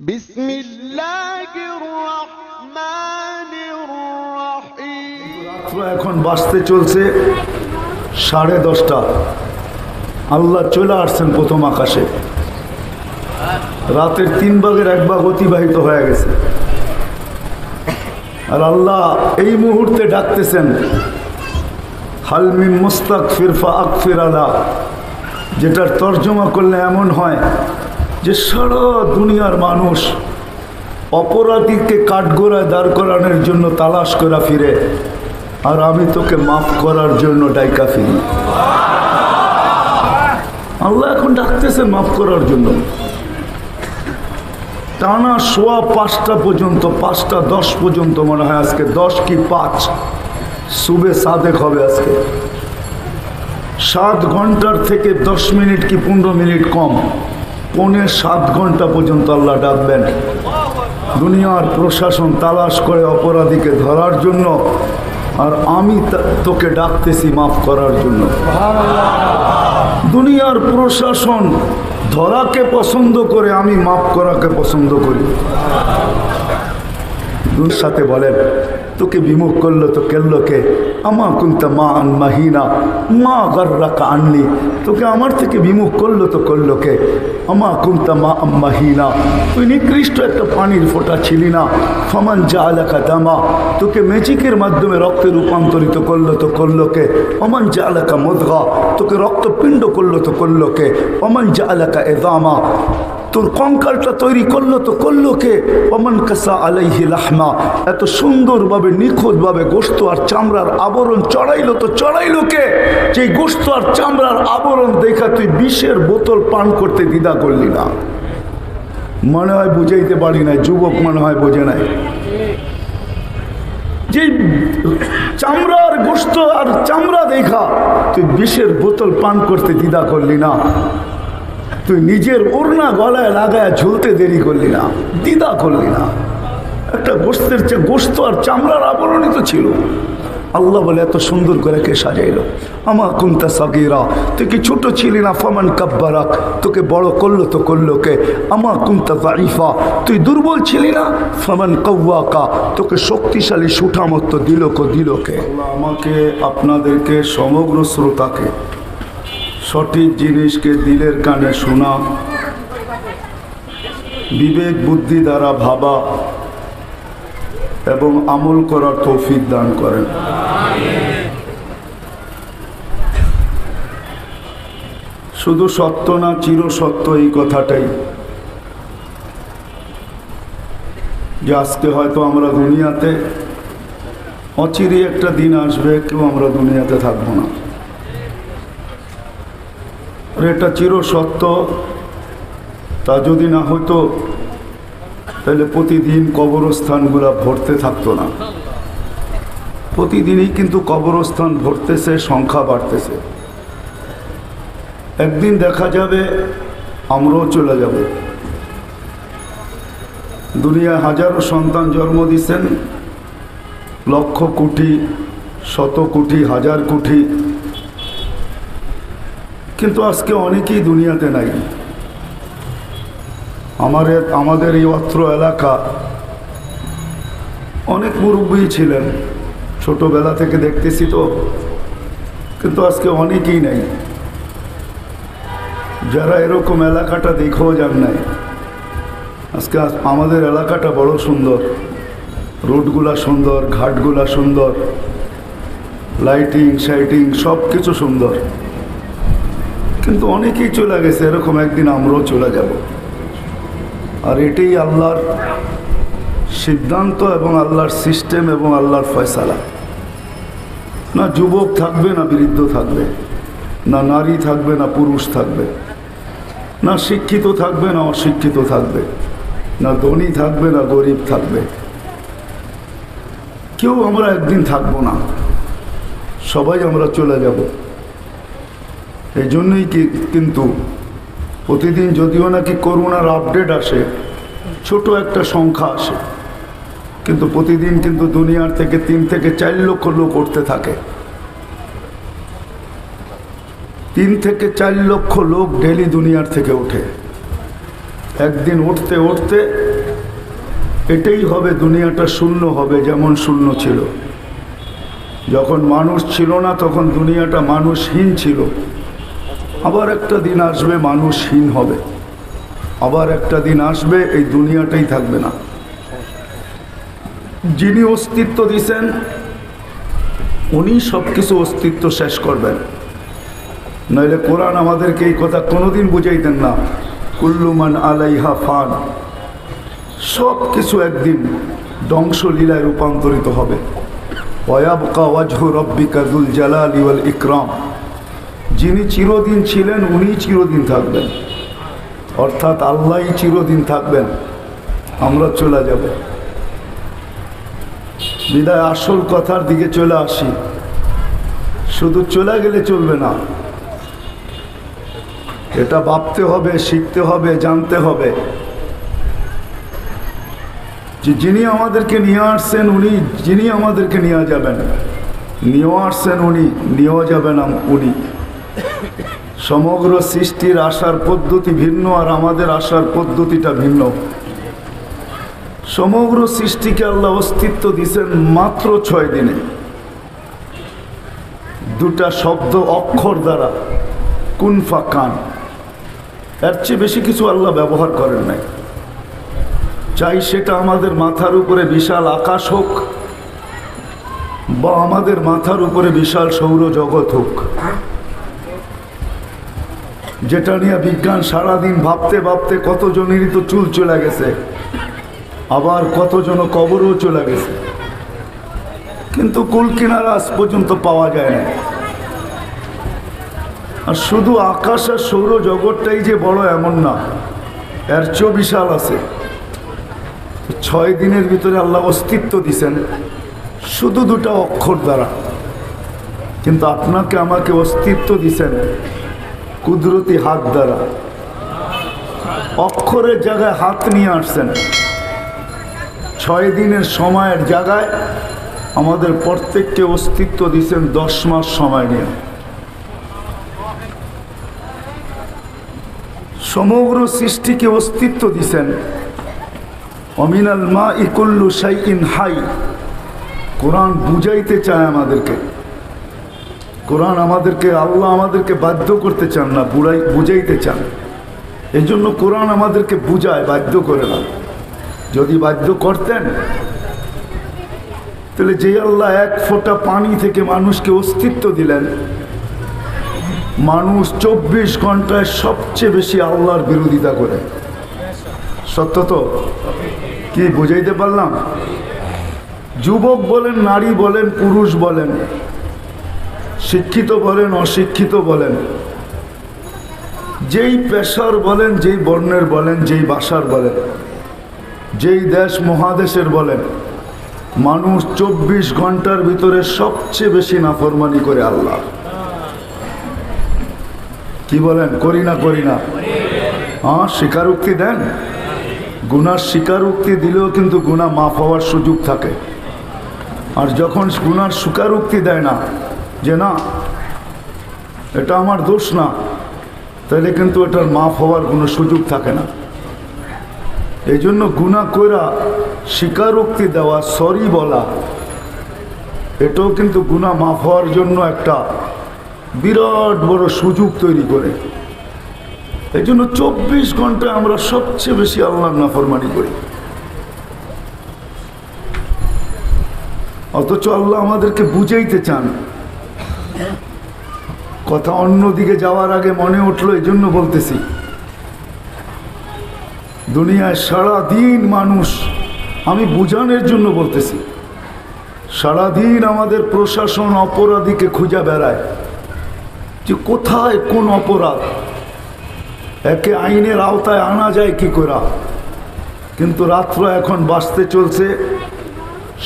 বিসমিল্লাহির রহমানির রহিম। এখন বাঁচতে চলছে 10:30। আল্লাহ চলে আসছেন প্রথম আকাশে। রাতের 3 ভাগের 1 ভাগ অতিবাহিত হয়ে গেছে, আর আল্লাহ এই মুহূর্তে ডাকতেছেন, হাল মিন মুস্তাগফির ফাগফির আলা, যেটার তর্জমা করলে এমন হয় যে সারা দুনিয়ার মানুষ অপরাধীকে কাঠগড়ায় দাঁড় করানোর জন্য তালাশ করা ফিরে, আর আমি তোকে মাফ করার জন্য ডাইকা ফিরি। আল্লাহ এখন ডাকতেছেন মাফ করার জন্য। টানা 5:15 পর্যন্ত, 5:10 পর্যন্ত মনে হয়, আজকে 10 কি 5 সুবে সাদেক হবে আজকে। 7 ঘন্টার থেকে 10 মিনিট কি 15 মিনিট কম, 6.25 ঘন্টা পর্যন্ত আল্লাহ ডাকবেন। দুনিয়ার প্রশাসন তালাশ করে অপরাধীকে ধরার জন্য, আর আমি তোকে ডাকতেছি মাফ করার জন্য। দুনিয়ার প্রশাসন ধরাকে পছন্দ করে, আমি মাফ করাকে পছন্দ করি। সাথে বলেন, তোকে বিমুখ করলো তো কেল্লো কে, আমা কুনতা মা আন মাহিনা মা গাররাকা আননি, তোকে আমার থেকে বিমুখ করলো তো করলো কে, আমা কুনতা মা আম মাহিনা, তুই নিকৃষ্ট একটা পানির ফোঁটা ছিলি না। ফমান জাআলাকা দামা, তোকে ম্যাজিকের মাধ্যমে রক্তে রূপান্তরিত করলো তো করলো কে, অমান জাআলাকা মুদগা, তোকে রক্তপিণ্ড করলো তো করলো কে, অমান জাআলাকা ইযামা, তোর কঙ্কালটা তৈরি করলো তো করলো কে, ওমান কাসা আলাইহি লাহমা, এত সুন্দরভাবে নিখুঁতভাবে গোশত আর চামড়ার আবরণ চড়াইলো তো চড়াইলো কে, যে গোশত আর চামড়ার আবরণ দেখা তুই বিষের বোতল পান করতে দ্বিধা করলি না। মনে হয় বুঝাইতে পারি নাই, যুবক মনে হয় বোঝে নাই। যে চামড়ার গোশত আর চামড়া দেখা তুই বিষের বোতল পান করতে দ্বিধা করলি না। তুই নিজের ওড়না গলায় লাগায় ঝুলতে দেরি করলি না, দ্বিধা করলি না। একটা গোশতের চেয়ে গোশত আর চামড়ার আবরণই তো ছিল। আল্লাহ বলে, এত সুন্দর করে কে সাজাইলো, আমা কুনতা সাগীরা, তুই কি ছোট ছিলি না, ফামান কাব্বারাক, তোকে বড় করলো তো করলো কে, আমা কুনতা যায়ীফা, তুই দুর্বল ছিলি না, ফামান কাওয়াকা, তোকে শক্তিশালী সুঠামত্ব দিল কে। আল্লাহ আমাকে, আপনাদেরকে, সমগ্র শ্রোতাকে সঠিক জিনিসকে দিলের কানে শোনা, বিবেক বুদ্ধি দ্বারা ভাবা এবং আমল করার তৌফিক দান করেন। শুধু সত্য না, চিরসত্য এই কথাটাই, যে আজকে হয়তো আমরা দুনিয়াতে, অচিরে একটা দিন আসবে কেউ আমরা দুনিয়াতে থাকবো না। এটা চিরসত্য। তা যদি না হতো তাহলে প্রতিদিন কবরস্থানগুলো ভরতে থাকতো না। প্রতিদিনই কিন্তু কবরস্থান ভরতেছে, সংখ্যা বাড়তেছে। একদিন দেখা যাবে আমরাও চলে যাব। দুনিয়ায় হাজারো সন্তান জন্ম দিয়েছেন, লক্ষ কোটি, শত কোটি, হাজার কোটি, কিন্তু আজকে অনেকেই দুনিয়াতে নাই। আমাদের এই অত্র এলাকা অনেক মুরব্বী ছিলেন, ছোটবেলা থেকে দেখতেছি তো, কিন্তু আজকে অনেকেই নাই। যারা এরকম এলাকাটা দেখেও যান নাই, আজকে আমাদের এলাকাটা বড় সুন্দর, রোডগুলা সুন্দর, ঘাটগুলা সুন্দর, লাইটিং শাইটিং সব কিছু সুন্দর, কিন্তু অনেকেই চলে গেছে। এরকম একদিন আমরাও চলে যাব। আর এটাই আল্লাহর সিদ্ধান্ত এবং আল্লাহর সিস্টেম এবং আল্লাহর ফয়সালা। না যুবক থাকবে, না বৃদ্ধ থাকবে, না নারী থাকবে, না পুরুষ থাকবে, না শিক্ষিত থাকবে, না অশিক্ষিত থাকবে, না ধনী থাকবে, না গরিব থাকবে। কেউ আমরা একদিন থাকবো না, সবাই আমরা চলে যাব। এই জন্যই কিন্তু প্রতিদিন যদিও নাকি করোনার আপডেট আসে, ছোট একটা সংখ্যা আসে, কিন্তু প্রতিদিন কিন্তু দুনিয়ার থেকে 3 থেকে 4 লক্ষ লোক উঠতে থাকে। 3 থেকে 4 লক্ষ লোক ডেলি দুনিয়ার থেকে ওঠে। একদিন উঠতে উঠতে এটাই হবে, দুনিয়াটা শূন্য হবে যেমন শূন্য ছিল। যখন মানুষ ছিল না তখন দুনিয়াটা মানুষহীন ছিল। আবার একটা দিন আসবে মানুষহীন হবে, আবার একটা দিন আসবে এই দুনিয়াটাই থাকবে না। যিনি অস্তিত্ব দিছেন উনি সব কিছু অস্তিত্ব শেষ করবেন। নইলে কোরআন আমাদেরকে এই কথা কোনোদিন বুঝাইতেন না, কুল্লু মান আলাইহা ফান, সব কিছু একদিন ধ্বংসলীলায় রূপান্তরিত হবে। ওয়ায়াবকা ওয়াজহু রাব্বিকা যুল জালালি ওয়াল ইকরাম, যিনি চিরদিন ছিলেন উনি চিরদিন থাকবেন, অর্থাৎ আল্লাহই চিরদিন থাকবেন, আমরা চলে যাব। বিদায় আসল কথার দিকে চলে আসি। শুধু চলে গেলে চলবে না, এটা ভাবতে হবে, শিখতে হবে, জানতে হবে যে যিনি আমাদেরকে নিয়ে আসছেন উনি, যিনি আমাদেরকে নিয়ে যাবেন, নিয়ে আসছেন উনি, নিয়ে যাবেন উনি। সমগ্র সৃষ্টির আসার পদ্ধতি ভিন্ন আর আমাদের আসার পদ্ধতিটা ভিন্ন। সমগ্র সৃষ্টিকে আল্লাহ অস্তিত্ব দিয়েছেন মাত্র 6 দিনে, দুটা শব্দ অক্ষর দ্বারা, কুন ফাকান। এর চেয়ে বেশি কিছু আল্লাহ ব্যবহার করেন নাই। চাই সেটা আমাদের মাথার উপরে বিশাল আকাশ হোক বা আমাদের মাথার উপরে বিশাল সৌরজগৎ হোক, যেটা নিয়ে বিজ্ঞান সারাদিন ভাবতে ভাবতে কতজনেরই তো চুল চলে গেছে, আবার কতজন কবরও চলে গেছে, কিন্তু কুল কিনারা আজ পর্যন্ত পাওয়া যায় না। আর শুধু আকাশ আর সৌরজগৎটাই যে বড় এমন না, এর চেয়েও বিশাল আছে। 6 দিনের ভিতরে আল্লাহ অস্তিত্ব দিছেন শুধু দুটা অক্ষর দ্বারা, কিন্তু আপনাকে আমাকে অস্তিত্ব দিছেন কুদরতি হাত দ্বারা। অক্ষরের জায়গায় হাত নিয়ে আসছেন। 6 দিনের সময়ের জায়গায় আমাদের প্রত্যেককে অস্তিত্ব দিছেন 10 মাস সময় নিয়ে। সমগ্র সৃষ্টিকে অস্তিত্ব দিছেন। অমিনাল মাই কুল্লু শাইইন হাই। কোরআন বুঝাইতে চায় আমাদেরকে, কোরআন আমাদেরকে, আল্লাহ আমাদেরকে বাধ্য করতে চান না, বুঝাইতে চান। এই জন্য কোরআন আমাদেরকে বুঝায়, বাধ্য করে না। যদি বাধ্য করতেন তাহলে যে আল্লাহ 1 ফোঁটা পানি থেকে মানুষকে অস্তিত্ব দিলেন, মানুষ 24 ঘন্টায় সবচেয়ে বেশি আল্লাহর বিরোধিতা করে। সত্য তো? কি বুঝাইতে পারলাম? যুবক বলেন, নারী বলেন, পুরুষ বলেন, শিক্ষিত বলেন, অশিক্ষিত বলেন, যেই পেশার বলেন, যেই বর্ণের বলেন, যেই ভাষার বলেন, যেই দেশ মহাদেশের বলেন, মানুষ 24 ঘন্টার ভিতরে সবচেয়ে বেশি নাফরমানি করে আল্লাহ। কি বলেন? করি না? করি না? হ্যাঁ, স্বীকারোক্তি দেন। গুনার স্বীকারোক্তি দিলেও কিন্তু গুনাহ মাফ হওয়ার সুযোগ থাকে। আর যখন গুনার স্বীকারোক্তি দেয় না, যে না এটা আমার দোষ না, তাহলে কিন্তু এটার মাফ হওয়ার কোনো সুযোগ থাকে না। এই জন্য গুনাহ কইরা স্বীকারোক্তি দেওয়া, সরি বলা, এটাও কিন্তু গুনাহ মাফ হওয়ার জন্য একটা বিরাট বড় সুযোগ তৈরি করে। এই জন্য 24 ঘন্টায় আমরা সবচেয়ে বেশি আল্লাহর নাফরমানি করি। অথচ আল্লাহ আমাদেরকে বুঝাইতে চান। কথা অন্যদিকে যাওয়ার আগে মনে উঠলো, এই জন্য বলতেছি। দুনিয়ায় সারাদিন মানুষ, আমি বুঝানোর জন্য বলতেছি, সারাদিন আমাদের প্রশাসন অপরাধীকে খুঁজে বেড়ায় যে কোথায় কোন অপরাধ, একে আইনের আওতায় আনা যায় কি করে। কিন্তু রাত্র এখন বাজতে চলছে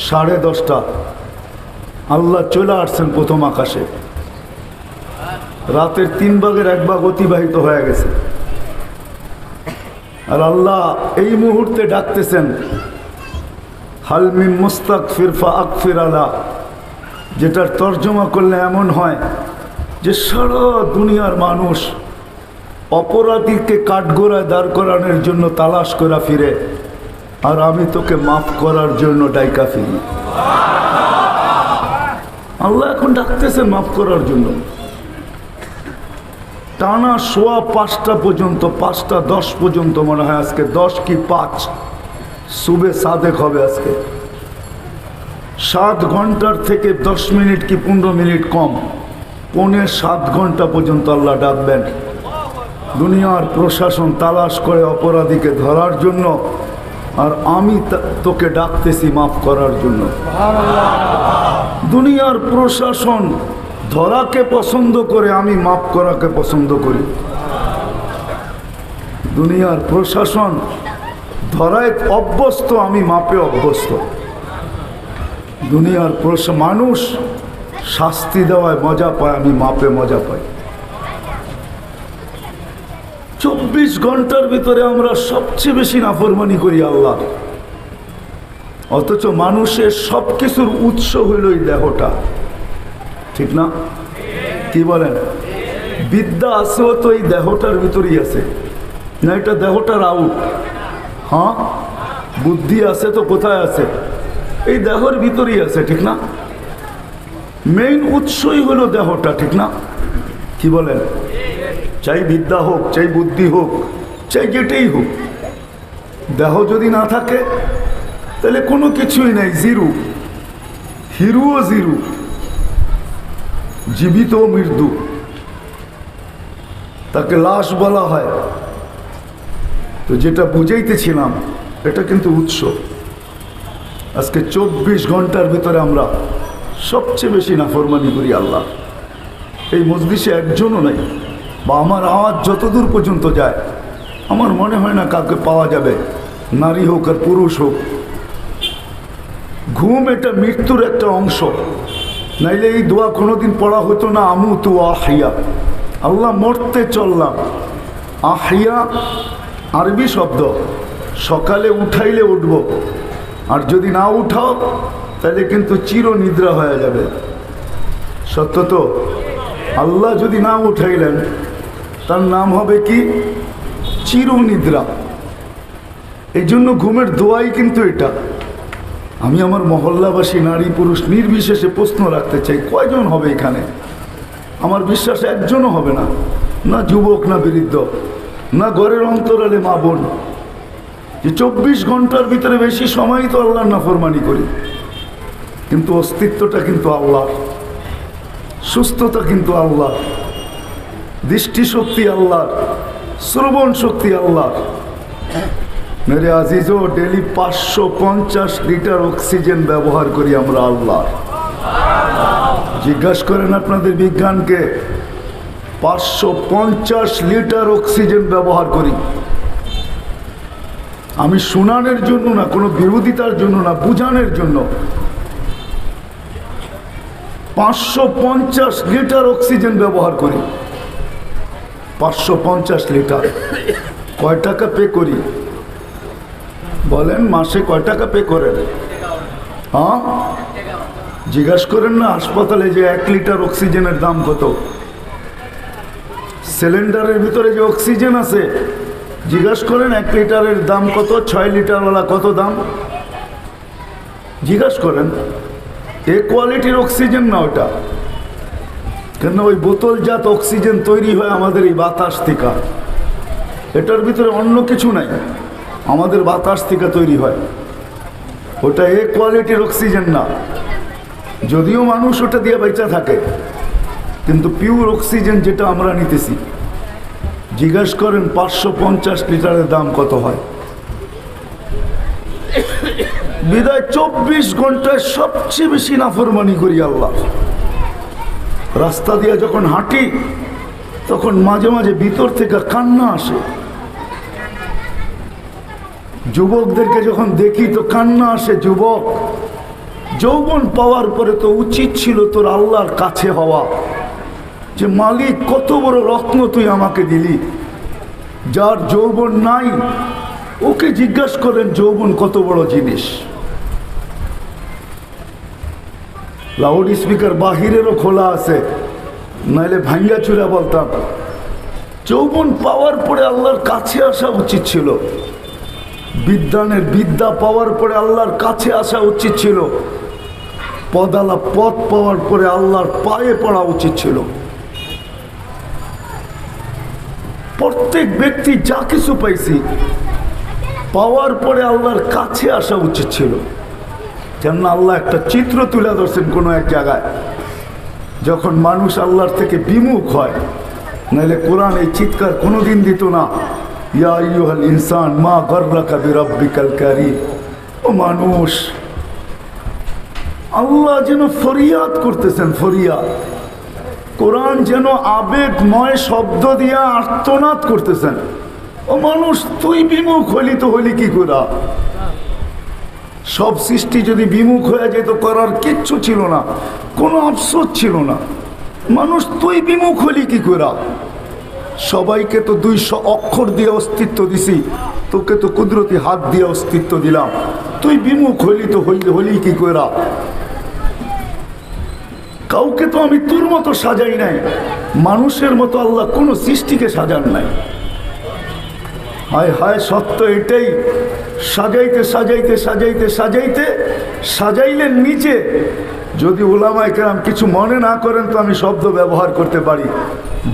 10:30। আল্লাহ চলে আসছেন প্রথম আকাশে। রাতের 3 ভাগের 1 ভাগ অতিবাহিত হয়ে গেছে। আর আল্লাহ এই মুহূর্তে ডাকতেছেন, হাল মিন মুস্তাগফির ফাগফির আলা, যেটার তর্জমা করলে এমন হয় যে সারা দুনিয়ার মানুষ অপরাধীকে কাঠগোড়ায় দাঁড় করানোর জন্য তালাশ করা ফিরে, আর আমি তোকে মাফ করার জন্য ডাইকা ফিরি। আল্লাহ এখন ডাকতেছেন মাফ করার জন্য। টানা সোয়া 5টা পর্যন্ত, 5টা 10 পর্যন্ত মনে হয়, আজকে 10 কি 5 সুবে সাদেক হবে আজকে। 7 ঘন্টার থেকে 10 মিনিট কি 15 মিনিট কম, 6.25 ঘন্টা পর্যন্ত আল্লাহ ডাকবেন। দুনিয়ার প্রশাসন তালাশ করে অপরাধীকে ধরার জন্য, আর আমি তোকে ডাকতেছি মাফ করার জন্য। দুনিয়ার প্রশাসন ধরাকে পছন্দ করে, আমি মাফ করাকে পছন্দ করি। দুনিয়ার প্রশাসন ধরায় অভ্যস্ত, আমি মাপে অভ্যস্ত। দুনিয়ার মানুষ শাস্তি দেওয়ায় মজা পায়, আমি মাপে মজা পাই। 24 ঘন্টার ভিতরে আমরা সবচেয়ে বেশি নাফরমানি করি আল্লাহ, অথচ মানুষের সব কিছুর উৎস হইল এই দেহটা, ঠিক না? কি বলেন? বিদ্যা আছেও তো এই দেহটার ভিতরেই আছে, না এটা দেহটার আউট। হ্যাঁ, বুদ্ধি আছে তো কোথায় আছে? এই দেহের ভিতরেই আছে, ঠিক না? মেইন উৎসই হলো দেহটা, ঠিক না? কি বলেন? চাই বিদ্যা হোক, চাই বুদ্ধি হোক, চাই যেটাই হোক, দেহ যদি না থাকে তাহলে কোনো কিছুই নাই, জিরো। হিরুও জিরো, জীবিত মৃত্যু, তাকে লাশ বলা হয়। তো যেটা বুঝাইতেছিলাম, এটা কিন্তু উৎস। আজকে 24 ঘন্টার ভিতরে আমরা সবচেয়ে বেশি নাফরমানি করি আল্লাহ। এই মজলিসে একজনও নাই, বা আমার আওয়াজ যতদূর পর্যন্ত যায় আমার মনে হয় না কাউকে পাওয়া যাবে, নারী হোক আর পুরুষ হোক। ঘুম এটা মৃত্যুর একটা অংশ, নাইলে এই দোয়া কোনোদিন পড়া হতো না। আমুতু আহিয়া, আল্লাহ মরতে চললাম। আহিয়া আরবি শব্দ, সকালে উঠাইলে উঠব, আর যদি না উঠাও তাহলে কিন্তু চিরনিদ্রা হয়ে যাবে। সত্য তো? আল্লাহ যদি না উঠাইলেন তার নাম হবে কি? চিরনিদ্রা। এই জন্য ঘুমের দোয়াই কিন্তু এটা। আমি আমার মহল্লাবাসী নারী পুরুষ নির্বিশেষে প্রশ্ন রাখতে চাই, কয়জন হবে এখানে? আমার বিশ্বাস একজনও হবে না, না যুবক, না বৃদ্ধ, না ঘরের অন্তরালে মা বোন, যে 24 ঘন্টার ভিতরে বেশি সময় তো আল্লাহর নাফরমানি করি। কিন্তু অস্তিত্বটা কিন্তু আল্লাহ, সুস্থতা কিন্তু আল্লাহ, দৃষ্টিশক্তি আল্লাহ, শ্রবণ শক্তি আল্লাহ। মেরে আজিজও, ডেলি 550 লিটার অক্সিজেন ব্যবহার করি আমরা আল্লাহ। জিজ্ঞাসা করেন আপনাদের বিজ্ঞানকে, 550 লিটার অক্সিজেন ব্যবহার করি। আমি শুনানোর জন্য না, কোনো বিরোধিতার জন্য না, বুঝানোর জন্য। 550 লিটার অক্সিজেন ব্যবহার করি। 550 লিটার। কয় টাকা পে করি বলেন? মাসে কয় টাকা পে করেন? হ্যাঁ, জিজ্ঞাসা করেন না হাসপাতালে যে 1 লিটার অক্সিজেনের দাম কত? সিলিন্ডারের ভিতরে যে অক্সিজেন আছে, জিজ্ঞাসা করেন 1 লিটারের দাম কত? 6 লিটারওয়ালা কত দাম? জিজ্ঞাসা করেন। এ কোয়ালিটির অক্সিজেন না ওটা, কেন ওই বোতলজাত অক্সিজেন তৈরি হয় আমাদের এই বাতাস থেকে। এটার ভিতরে অন্য কিছু নাই, আমাদের বাতাস থেকে তৈরি হয়। ওটা এ কোয়ালিটির অক্সিজেন না, যদিও মানুষ ওটা দিয়ে বেঁচে থাকে, কিন্তু পিওর অক্সিজেন যেটা আমরা নিতেছি, জিজ্ঞাসা করেন 550 লিটারের দাম কত হয়। বিদায় 24 ঘন্টায় সবচেয়ে বেশি নাফরমানি করি আল্লাহ। রাস্তা দিয়ে যখন হাঁটি তখন মাঝে মাঝে ভিতর থেকে কান্না আসে। যুবকদেরকে যখন দেখি তো কান্না আসে। যুবক, যৌবন পাওয়ার পরে তো উচিত ছিল তোর আল্লাহর কাছে হওয়া, যে মালিক কত বড় রত্ন তুই আমাকে দিলি। যার যৌবন নাই ওকে জিজ্ঞাসা করেন যৌবন কত বড় জিনিস। লাউড স্পিকার বাহিরেরও খোলা আছে, নাইলে ভাঙ্গা চুরা বলতাম। যৌবন পাওয়ার পরে আল্লাহর কাছে আসা উচিত ছিল, বিদ্যানের বিদ্যা পাওয়ার পরে আল্লাহর কাছে আসা উচিত ছিল, পদালা পথ পাওয়ার পরে আল্লাহর পায়ে পড়া উচিত ছিল। প্রত্যেক ব্যক্তি যা কিছু পাইছি পাওয়ার পরে আল্লাহর কাছে আসা উচিত ছিল। যেন আল্লাহ একটা চিত্র তুলে ধরছেন কোনো এক জায়গায়, যখন মানুষ আল্লাহর থেকে বিমুখ হয়, নাহলে কোরআন এই চিৎকার কোনোদিন দিত না, ইয়া আইয়ুহাল ইনসান মা গাররাকা বিরাব্বিকাল কারীম। ও মানুষ, আল্লাহ যেন ফরিয়াদ করতেছেন, ফরিয়াদ। কোরআন যেন আবেগময় শব্দ দিয়ে আর্তনাদ করতেছেন, ও মানুষ তুই বিমুখ হইলি তো হইলি কি করে? সব সৃষ্টি যদি বিমুখ হয়ে যেত করার কিচ্ছু ছিল না, কোনো আফসোস ছিল না। মানুষ তুই বিমুখ হইলি কি করে? সবাইকে তো 200 অক্ষর দিয়ে অস্তিত্ব দিছি, তোকে তো কুদরতি হাত দিয়ে অস্তিত্ব দিলাম, তুই বিমুখ হইলি তো হইলি কি করে? কাউকে তো আমি তোর মতো সাজাই নাই, মানুষের মতো আল্লাহ কোনো সৃষ্টিকে সাজান নাই। হায় হায়, সত্য এটাই। সাজাইতে সাজাইতে সাজাইতে সাজাইতে সাজাইলেন নিচে। যদি ওলামায়ে কেরাম কিছু মনে না করেন তো আমি শব্দ ব্যবহার করতে পারি,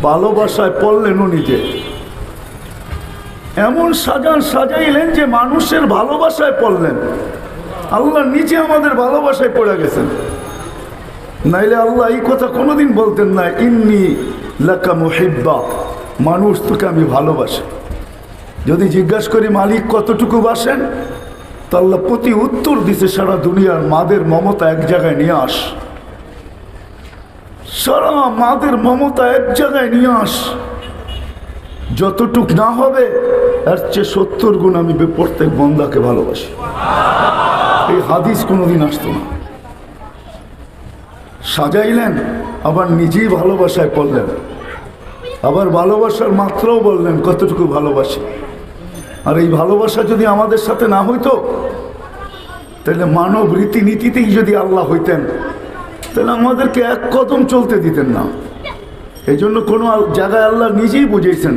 ভালোবাসায় পড়লেনও নিজে। এমন সাজাইলেন যে মানুষের ভালোবাসায় পড়লেন। আল্লাহ নিচে আমাদের ভালোবাসায় পড়ে গেছেন, নাইলে আল্লাহ এই কথা কোনোদিন বলতেন না, ইন্নী লাকা মুহিব্বা, মানুষ তোকে আমি ভালোবাসি। যদি জিজ্ঞাসা করি মালিক কতটুকু বাসেন, তো আল্লাহ প্রতি উত্তর দিছে, সারা দুনিয়ার মাদের মমতা এক জায়গায় নিয়ে আস, সারা মাদের মমতা এক জায়গায় নিয়ে আস, যতটুক না হবে এর চেয়ে 70 গুণ আমি প্রত্যেক বন্দাকে ভালোবাসি। এই হাদিস কোনোদিন আসতো না। সাজাইলেন, আবার নিজেই ভালোবাসায় পড়লেন, আবার ভালোবাসার মাত্রাও বললেন কতটুকু ভালোবাসি। আর এই ভালোবাসা যদি আমাদের সাথে না হইতো, তাহলে মানব রীতিনীতিতেই যদি আল্লাহ হইতেন, তাহলে আমাদেরকে এক কদম চলতে দিতেন না। এই জন্য কোনো জায়গায় আল্লাহ নিজেই বুঝেছেন,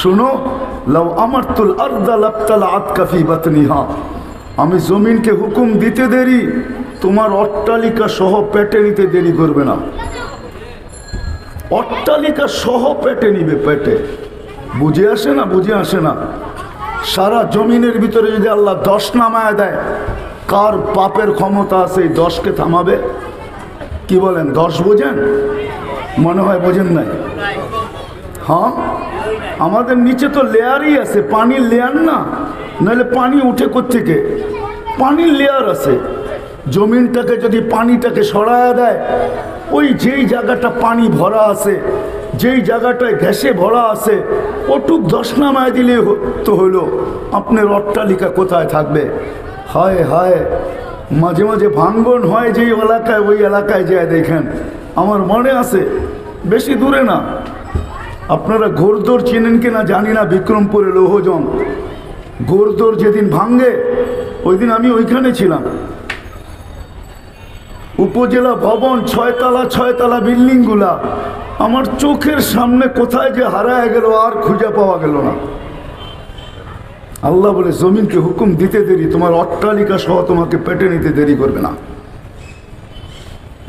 শোনো, লাউ আমারতুল আরদা লাবতালাআত ফি বাতনিহা, আমি জমিনকে হুকুম দিতে দেরি, তোমার অট্টালিকা সহ পেটে নিতে দেরি করবে না। অট্টালিকা সহ পেটে নিবে, পেটে। বুঝে আসে না? বুঝে আসে না? সারা জমিনের ভিতরে যদি আল্লাহ 10 নামায় দেয়, কার পাপের ক্ষমতা আছে এই 10কে থামাবে? কি বলেন, 10 বোঝেন? মনে হয় বোঝেন নাই। হ্যাঁ, আমাদের নিচে তো লেয়ারই আছে, পানির লেয়ার না, নাহলে পানি উঠে কোত্থেকে? পানির লেয়ার আছে। জমিনটাকে যদি পানিটাকে সরায় দেয়, ওই যেই জায়গাটা পানি ভরা আছে, যেই জায়গাটায় ঘেঁষে ভরা আছে, ওটুক 10 নামায় দিলে তো হলো, আপনার অট্টালিকা কোথায় থাকবে? হায় হায়, মাঝে মাঝে ভাঙ্গন হয় যেই এলাকায়, ওই এলাকায় যায় দেখেন। আমার মনে আছে, বেশি দূরে না, আপনারা ঘোরদোর চেনেন কিনা জানি না, বিক্রমপুরে লৌহজং ঘোরদোর যেদিন ভাঙ্গে, ওই দিন আমি ওইখানে ছিলাম। উপজেলা ভবন 6 তলা বিল্ডিংগুলা আমার চোখের সামনে কোথায় যে হারায় গেল, আর খুঁজে পাওয়া গেল না। আল্লাহ বলে, জমিনকে হুকুম দিতে দেরি, তোমার অট্টালিকা সহ তোমাকে পেটে নিতে দেরি করবে না।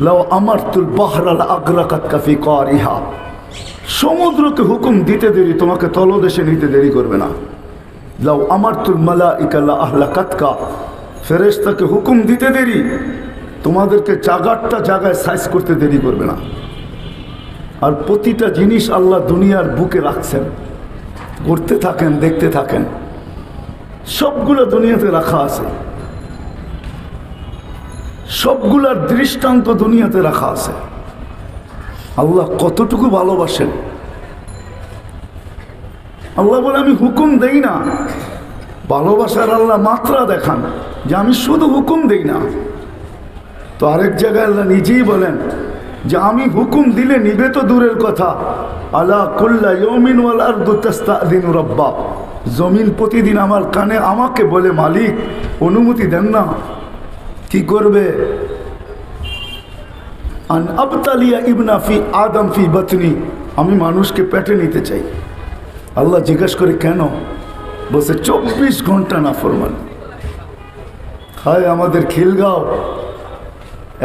লাউ আমারতুল বাহরা লাআগরাকাতকা ফি কারিহা, সমুদ্রকে হুকুম দিতে দেরি, তোমাকে তলদেশে নিতে দেরি করবে না। লাউ আমারতুল মালাইকা লাআহলাকাতকা, ফেরেশতাকে হুকুম দিতে দেরি, তোমাদেরকে জায়গাটা জায়গায় সাইজ করতে দেরি করবে না। আর প্রতিটা জিনিস আল্লাহ দুনিয়ার বুকে রাখছেন, করতে থাকেন, দেখতে থাকেন, সবগুলো দুনিয়াতে রাখা আছে, সবগুলার দৃষ্টান্ত দুনিয়াতে রাখা আছে। আল্লাহ কতটুকু ভালোবাসেন। আল্লাহ বলে, আমি হুকুম দেই না। ভালোবাসার আল্লাহ মাত্রা দেখান যে আমি শুধু হুকুম দেই না। তো আরেক জায়গায় আল্লাহ নিজেই বলেন যে আমি হুকুম দিলে নিবে তো দূরের কথা, আলা কুল্লা ইয়াউমিন ওয়াল আরদু তাস্তাযিনু রাব্বা, জমিন প্রতিদিন আমার কানে আমাকে বলে, মালিক অনুমতি দেন না। কি করবে? আন আবতালিয়া ইবনা ফি আদম ফি বাতনি, আমি মানুষকে পেটে নিতে চাই। আল্লাহ জিজ্ঞেস করে কেন? বলছে 24 ঘন্টা নাফরমানি। হায় আমাদের খিলগাঁও,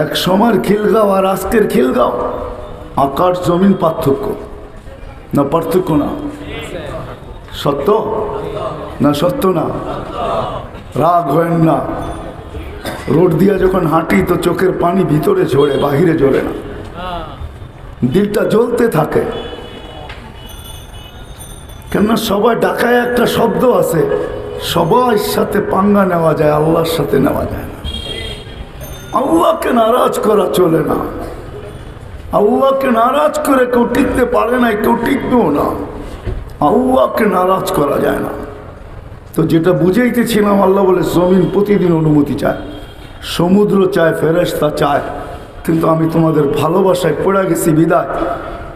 এক সময়ের খিলগাঁও আর আজকের খিলগাঁও আকাশ জমিন পার্থক্য না? পার্থক্য না? সত্য না? সত্য না? রাগ হয় না। রোড দিয়া যখন হাঁটি তো চোখের পানি ভিতরে ঝরে, বাহিরে ঝরে না, দিলটা জ্বলতে থাকে। কেননা সবাই ডাকায় একটা শব্দ আছে, সবার সাথে পাঙ্গা নেওয়া যায়, আল্লাহর সাথে নেওয়া যায় না। আল্লাহকে নারাজ করা চলে না। আল্লাহকে নারাজ করে কেউ টিকতে পারে না, কেউ টিকবেও না। আল্লাহকে নারাজ করা যায় না। তো যেটা বুঝাইতেছিলাম, আল্লাহ বলে জমিন প্রতিদিন অনুমতি চায়, সমুদ্র চায়, ফেরেশতা চায়, কিন্তু আমি তোমাদের ভালোবাসায় পড়ে গেছি বিদায়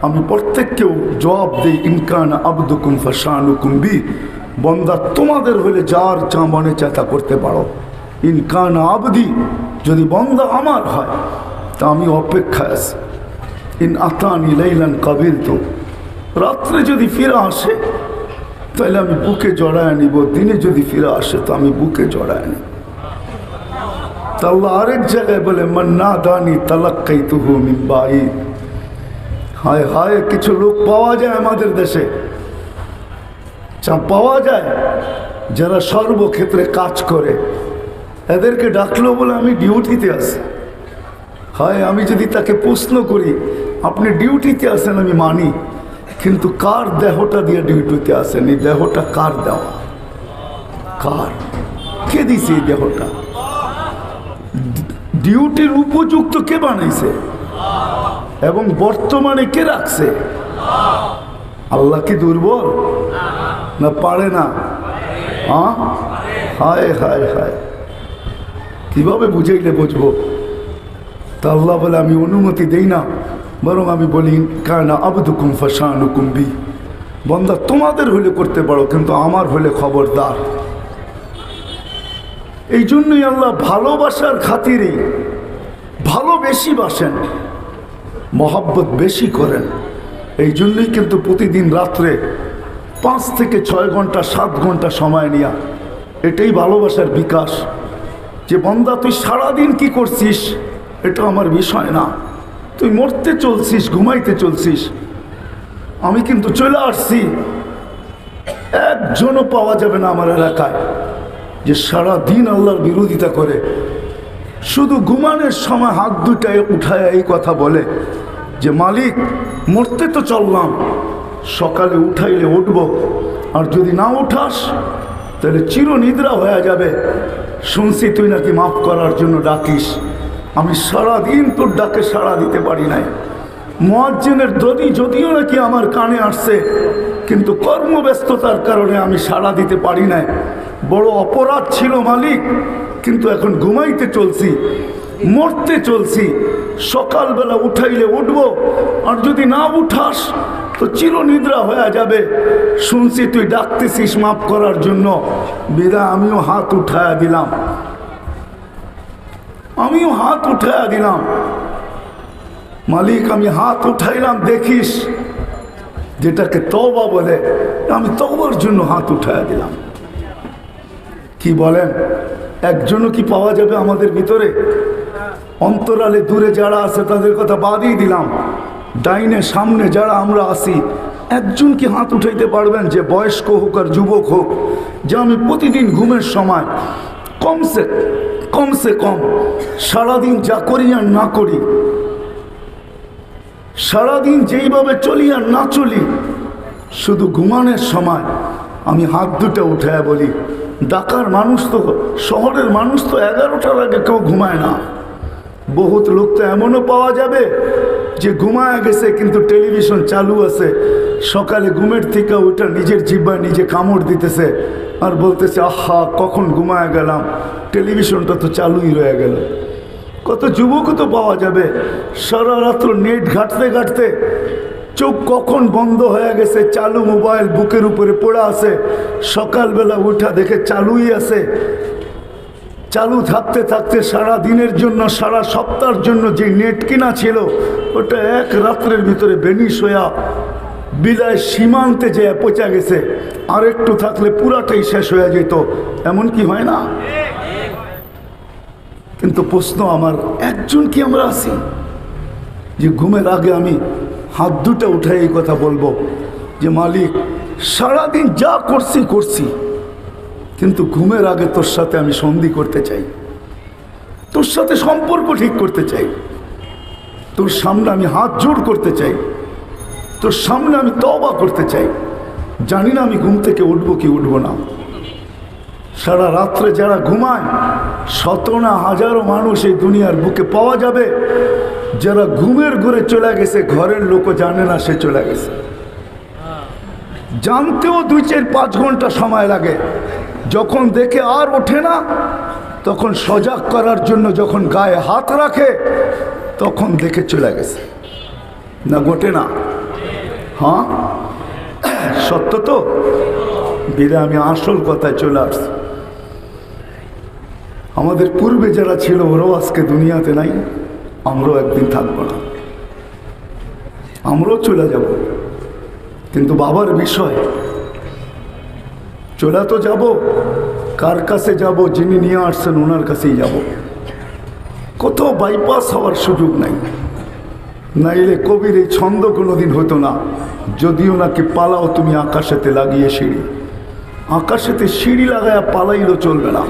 আমি প্রত্যেককেও জবাব দিই, ইনকান আবদুকুম ফাশানুকুম বি, বন্দা তোমাদের হলে যার যা মনে চায় তা করতে পারো। ইনকান আবদি, যদি বন্দা আমার হয় তা আমি অপেক্ষায় আছি। ইন আতানি লাইলান কাবিল, তো রাত্রে যদি ফিরে আসে তাহলে আমি বুকে জড়ায় নিব, দিনে যদি ফিরে আসে তো আমি বুকে জড়ায় নিব। তা আল্লাহ আরেক জায়গায় বলে মান্না দানি তালাক্কাইতুহু মিন বাঈদ। হায় হায়, কিছু লোক পাওয়া যায় আমাদের দেশে, পাওয়া যায় যারা সর্বক্ষেত্রে কাজ করে, এদেরকে ডাকলো বলে আমি ডিউটিতে আছি। হায়, আমি যদি তাকে প্রশ্ন করি আপনি ডিউটিতে আছেন, আমি মানি, কিন্তু কার দেহটা দিয়ে ডিউটিতে আসেন? এই দেহটা কার দেওয়া? কার? কে দিছে এই দেহটা? ডিউটির উপযুক্ত কে বানাইছে এবং বর্তমানে কে রাখছে? আল্লাহ কি দুর্বল না? পারে না? হ্যাঁ, হায় হায় হায়, কিভাবে বুঝাইলে বুঝবো? তা আল্লাহ বলে আমি অনুমতি দেই না, বরং আমি বলি কানা আবদুকুম ফাশানুকুম বি, বন্দা তোমাদের হলে করতে পারো, কিন্তু আমার হলে খবরদার। এই জন্যই আল্লাহ ভালোবাসার খাতিরে ভালো বেশি বাসেন, মহব্বত বেশি করেন। এই জন্যই কিন্তু প্রতিদিন রাত্রে 5 থেকে 6 ঘন্টা 7 ঘন্টা সময় নেয়া, এটাই ভালোবাসার বিকাশ। যে বন্দা তুই সারাদিন কি করছিস এটা আমার বিষয় না, তুই মরতে চলছিস, ঘুমাইতে চলছিস। আমি কিন্তু চলে আসছি, একজনও পাওয়া যাবে না আমার এলাকায় যে সারাদিন আল্লাহর বিরোধিতা করে, শুধু ঘুমানোর সময় হাত দুটায় উঠায় এই কথা বলে যে মালিক মরতে তো চললাম, সকালে উঠাইলে উঠব, আর যদি না উঠাস তাহলে চিরনিদ্রা হয়ে যাবে। শুনছি তুই নাকি মাফ করার জন্য ডাকিস, আমি সারাদিন তোর ডাকে সাড়া দিতে পারি নাই। মুয়াজ্জিনের যদিও নাকি আমার কানে আসছে, কিন্তু কর্মব্যস্ততার কারণে আমি সাড়া দিতে পারি নাই। বড় অপরাধ ছিল মালিক, কিন্তু এখন ঘুমাইতে চলছি, মরতে চলছি, সকালবেলা উঠাইলে উঠব, আর যদি না উঠাস তো চিরনিদ্রা হয়ে যাবে। শুনছি তুই ডাকতেছিস মাফ করার জন্য, বিদায় আমিও হাত উঠায়া দিলাম, আমিও হাত উঠায়া দিলাম। মালিক আমি হাত উঠাইলাম, দেখিস যেটাকে তওবা বলে, আমি তওবার জন্য হাত উঠায়া দিলাম। কি বলেন, একজনও কি পাওয়া যাবে আমাদের ভিতরে? অন্তরালে দূরে যারা আছে তাদের কথা বাদই দিলাম, ডাইনে সামনে যারা আমরা আসি, একজন কি হাত উঠাইতে পারবেন যে বয়স্ক হোক আর যুবক হোক, যে আমি প্রতিদিন ঘুমের সময় কমসে কম সারাদিন যা করি আর না করি, সারাদিন যেইভাবে চলি আর না চলি, শুধু ঘুমানোর সময় আমি হাত দুটো উঠায় বলি। ঢাকার মানুষ তো, শহরের মানুষ তো 11টার আগে কেউ ঘুমায় না। বহুত লোক তো এমনও পাওয়া যাবে যে ঘুমায় গেছে কিন্তু টেলিভিশন চালু আছে, সকালে ঘুমের থেকে ওইটা নিজের জিহ্বায় নিজে কামড় দিতেছে আর বলতেছে আহা কখন ঘুমায় গেলাম, টেলিভিশনটা তো চালুই রয়ে গেল। কত যুবকও তো পাওয়া যাবে সারা রাত্র নেট ঘাঁটতে ঘাঁটতে চোখ কখন বন্ধ হয়ে গেছে, চালু মোবাইল বুকের উপরে পড়ে আছে, সকালবেলা উঠা দেখে চালুই আছে। চালু থাকতে থাকতে সারা দিনের জন্য, সারা সপ্তাহের জন্য যে নেট কিনা ছিল ওটা এক রাত্রের ভিতরে বেনিশ হইয়া বিদায় সীমান্তে যে পৌঁছা গেছে, আর একটু থাকলে পুরাটাই শেষ হয়ে যেত, এমন কি হয় না? কিন্তু প্রশ্ন আমার, একজন কি আমরা আছি যে ঘুমের আগে আমি হাত দুটা উঠাই এই কথা বলবো যে মালিক সারাদিন যা করছি, কিন্তু ঘুমের আগে তোর সাথে আমি সন্ধি করতে চাই, তোর সাথে সম্পর্ক ঠিক করতে চাই, তোর সামনে আমি হাত জোড় করতে চাই, তোর সামনে আমি তওবা করতে চাই। জানি না আমি ঘুম থেকে উঠবো কি উঠবো না। সারা রাত্রে যারা ঘুমায়, শত না হাজারো মানুষ এই দুনিয়ার বুকে পাওয়া যাবে যারা ঘুমের ঘরে চলে গেছে, ঘরের লোকও জানে না সে চলে গেছে। জানতেও 2-4-5 ঘন্টা সময় লাগে। যখন দেখে আর ওঠে না, তখন সজাগ করার জন্য যখন গায়ে হাত রাখে, তখন দেখে চলে গেছে। না ঘটে না? হ্যাঁ, সত্য তো। বিদে আমি আসল কথায় চলে আসছি। আমাদের পূর্বে যারা ছিল ওরাও আজকে দুনিয়াতে নাই, আমরাও একদিন থাকবো না, আমরাও চলে যাব। কিন্তু বাবার বিষয়, চলে তো যাব, কার কাছে যাব? যিনি নিয়ে আসছেন ওনার কাছেই যাব। কোথাও বাইপাস হওয়ার সুযোগ নাই। নাইলে কবির এই ছন্দ কোনোদিন হতো না, যদিও নাকি পালাও তুমি আকাশেতে লাগিয়ে সিঁড়ি। আকাশেতে সিঁড়ি লাগায়া পালাইলেও চলবে না।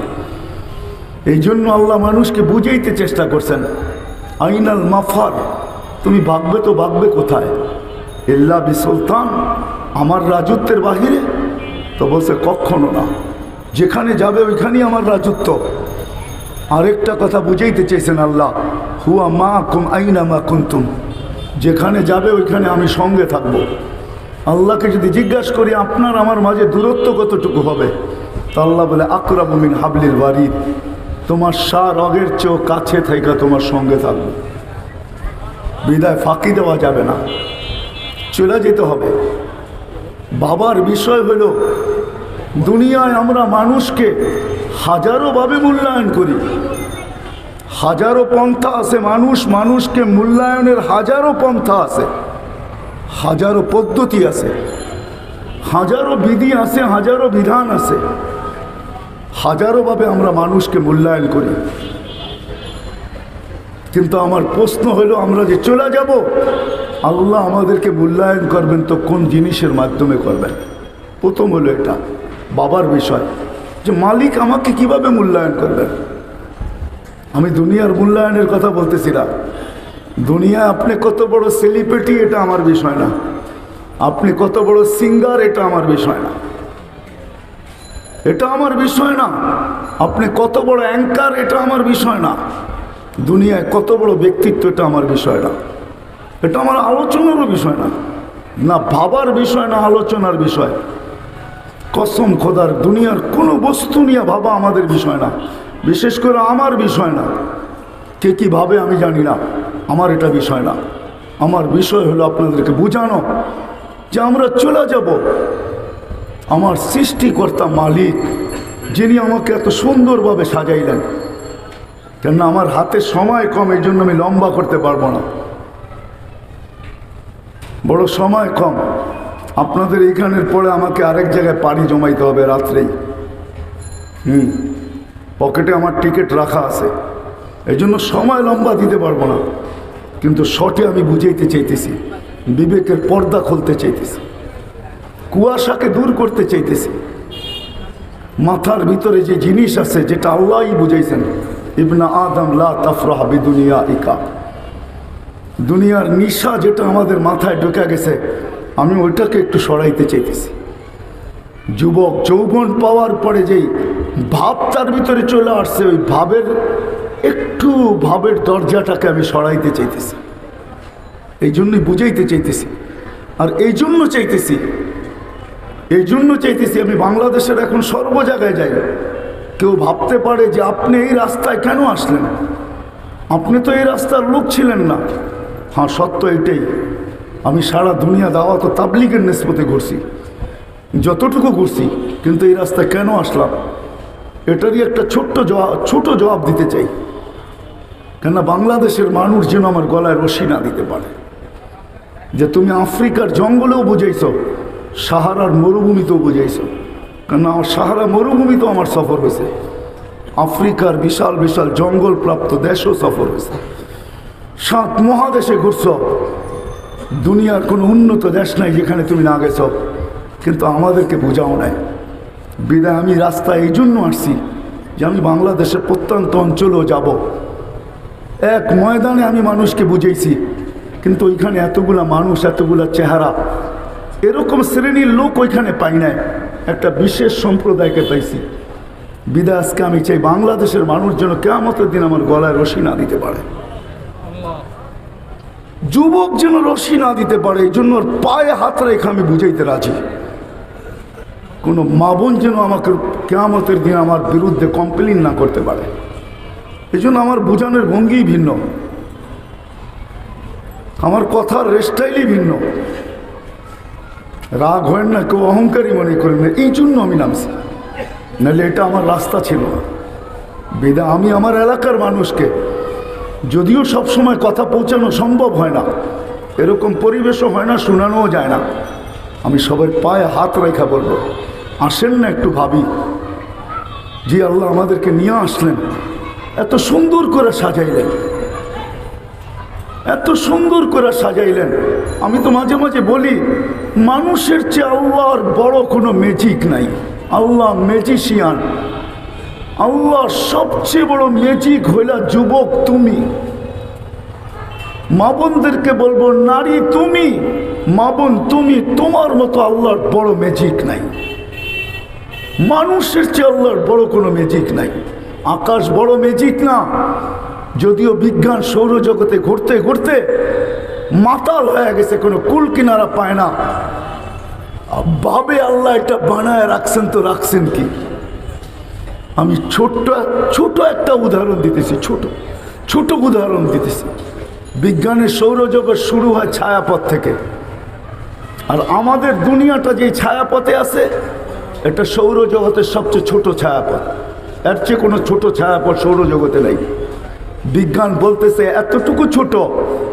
এই জন্য আল্লাহ মানুষকে বুঝাইতে চেষ্টা করছেন, আইনাল মাফার, তুমি ভাগবে তো ভাগবে কোথায়? ইল্লা বি সুলতান, আমার রাজত্বের বাহিরে? তো বলছে কখনো না, যেখানে যাবে ওইখানেই আমার রাজত্ব। আরেকটা কথা বুঝাইতে চেয়েছেন আল্লাহ, হুয়া মা কুম আইনা মা কুনতুম, যেখানে যাবে ওইখানে আমি সঙ্গে থাকব। আল্লাহকে যদি জিজ্ঞাসা করি আপনার আমার মাঝে দূরত্ব কতটুকু হবে, তা আল্লাহ বলে আকরাবু মিন হাবলিল ওয়ারিদ, তোমার রগের চেয়েও কাছে থেকে তোমার সঙ্গে থাকবে। বিদায় ফাঁকি দেওয়া যাবে না, চলে যেতে হবে। বাবার বিষয় হলো, দুনিয়ায় আমরা মানুষকে হাজারোভাবে মূল্যায়ন করি, হাজারো পন্থা আছে। মানুষকে মূল্যায়নের হাজারো পন্থা আছে, হাজারো পদ্ধতি আছে, হাজারো বিধি আছে, হাজারো বিধান আছে। হাজারোভাবে আমরা মানুষকে মূল্যায়ন করি। কিন্তু আমার প্রশ্ন হলো, আমরা যে চলে যাব, আল্লাহ আমাদেরকে মূল্যায়ন করবেন তো কোন জিনিসের মাধ্যমে করবেন? প্রথম হলো এটা বাবার বিষয়, যে মালিক আমাকে কিভাবে মূল্যায়ন করবেন। আমি দুনিয়ার মূল্যায়নের কথা বলতেছি না। দুনিয়া আপনি কত বড় সেলিব্রিটি এটা আমার বিষয় না, আপনি কত বড় সিঙ্গার এটা আমার বিষয় না, এটা আমার বিষয় না। আপনি কত বড় অ্যাঙ্কার এটা আমার বিষয় না। দুনিয়ায় কত বড় ব্যক্তিত্ব এটা আমার বিষয় না, এটা আমার আলোচনারও বিষয় না, না ভাবার বিষয় না, আলোচনার বিষয়। কসম খোদার, দুনিয়ার কোনো বস্তু নিয়ে ভাবা আমাদের বিষয় না, বিশেষ করে আমার বিষয় না। কে কী ভাবে আমি জানি না, আমার এটা বিষয় না। আমার বিষয় হলো আপনাদেরকে বোঝানো যে আমরা চলে যাব। আমার সৃষ্টিকর্তা মালিক, যিনি আমাকে এত সুন্দরভাবে সাজাইলেন, কেননা আমার হাতে সময় কম, এই জন্য আমি লম্বা করতে পারবো না, বড় সময় কম। আপনাদের এইখানের পরে আমাকে আরেক জায়গায় পাড়ি জমাইতে হবে রাত্রেই। পকেটে আমার টিকিট রাখা আছে, এই জন্য সময় লম্বা দিতে পারবো না। কিন্তু শর্টে আমি বুঝাইতে চাইতেছি, বিবেকের পর্দা খুলতে চাইতেছি, কুয়াশাকে দূর করতে চাইতেছি। মাথার ভিতরে যে জিনিস আছে, যেটা আল্লাহই বুঝাইছেন, ইবনা আদম লা তাফরাহ বিদুনিয়া ইকা, দুনিয়ার নিশা যেটা আমাদের মাথায় ঢুকে গেছে, আমি ওইটাকে একটু সরাইতে চাইতেছি। যুবক যৌবন পাওয়ার পরে যেই ভাব তার ভিতরে চলে আসছে, ওই ভাবের দরজাটাকে আমি সরাইতে চাইতেছি। এই জন্যই বুঝাইতে চাইতেছি। আর এই জন্য চাইতেছি আমি বাংলাদেশের এখন সর্ব জায়গায় যাই। কেউ ভাবতে পারে যে আপনি এই রাস্তায় কেন আসলেন, আপনি তো এই রাস্তার লোক ছিলেন না। হ্যাঁ, সত্য এটাই। আমি সারা দুনিয়া দাওয়াত ও তাবলীগের নিসবতে ঘুরছি, যতটুকু ঘুরছি, কিন্তু এই রাস্তায় কেন আসলাম এটারই একটা ছোট জবাব দিতে চাই। কেননা বাংলাদেশের মানুষ যেন আমার গলায় রশি না দিতে পারে। যে তুমি আফ্রিকার জঙ্গলেও বুঝাইছ, সাহারার মরুভূমিতেও বুঝাইছ। কারণ আমার সাহারা মরুভূমি তো আমার সফর হয়েছে, আফ্রিকার বিশাল বিশাল জঙ্গল প্রাপ্ত দেশও সফর হয়েছে, 7 মহাদেশে ঘুরছ। দুনিয়ার কোনো উন্নত দেশ নাই যেখানে তুমি না গেছ, কিন্তু আমাদেরকে বোঝাও নাই। বিদায় আমি রাস্তায় এই জন্য আসছি যে আমি বাংলাদেশের প্রত্যন্ত অঞ্চলেও যাব। এক ময়দানে আমি মানুষকে বুঝাইছি, কিন্তু ওইখানে এতগুলা মানুষ, এতগুলা চেহারা, এরকম শ্রেণীর লোক ওইখানে পাই নাই, একটা বিশেষ সম্প্রদায়কে পাইছি। বিদায় আজকে আমি চাই বাংলাদেশের মানুষ যেন কিয়ামতের দিন আমার গলায় রশি না দিতে পারে, যুবক যেন রশি না দিতে পারে। এই জন্য ওর পায়ে হাত রেখে আমি বুঝাইতে রাজি। কোনো মা বোন যেন আমাকে কিয়ামতের দিন আমার বিরুদ্ধে কমপ্লেন না করতে পারে। এই জন্য আমার বোঝানোর ভঙ্গিই ভিন্ন, আমার কথার রেস্টাইলই ভিন্ন। রাগ হয় না, কেউ অহংকারী মনে করেন না, এই জন্য আমি নামছি, নাহলে এটা আমার রাস্তা ছিল না। বিদায় আমি আমার এলাকার মানুষকে, যদিও সব সময় কথা পৌঁছানো সম্ভব হয় না, এরকম পরিবেশও হয় না, শোনানোও যায় না, আমি সবার পায়ে হাত রেখা বলবো, আসেন না একটু ভাবি যে আল্লাহ আমাদেরকে নিয়ে আসলেন, এত সুন্দর করে সাজাইলেন, এত সুন্দর করে সাজাইলেন। আমি তো মাঝে মাঝে বলি, মানুষের চেয়ে আল্লাহর বড় কোনো ম্যাজিক নাই। আল্লাহ ম্যাজিশিয়ান, আল্লাহ সবচেয়ে বড় ম্যাজিক হইলা যুবক তুমি। মা বোনদেরকে বলবো, নারী তুমি, মা বোন তুমি, তোমার মতো আল্লাহর বড় ম্যাজিক নাই। মানুষের চেয়ে আল্লাহর বড় কোনো ম্যাজিক নাই। আকাশ বড় ম্যাজিক না, যদিও বিজ্ঞান সৌরজগতে ঘুরতে ঘুরতে মাতাল হয়ে গেছে, কোনো কুল কিনারা পায় না। ভাবে আল্লাহ এটা বানায় রাখছেন, তো রাখছেন কি? আমি ছোট একটা উদাহরণ দিতেছি, ছোট উদাহরণ দিতেছি। বিজ্ঞানের সৌরজগৎ শুরু হয় ছায়াপথ থেকে, আর আমাদের দুনিয়াটা যে ছায়াপথে আছে, এটা সৌরজগতের সবচেয়ে ছোট ছায়াপথ। এর চেয়ে কোনো ছোট ছায়াপথ সৌরজগতে নেই। বিজ্ঞান বলতেছে এতটুকু ছোট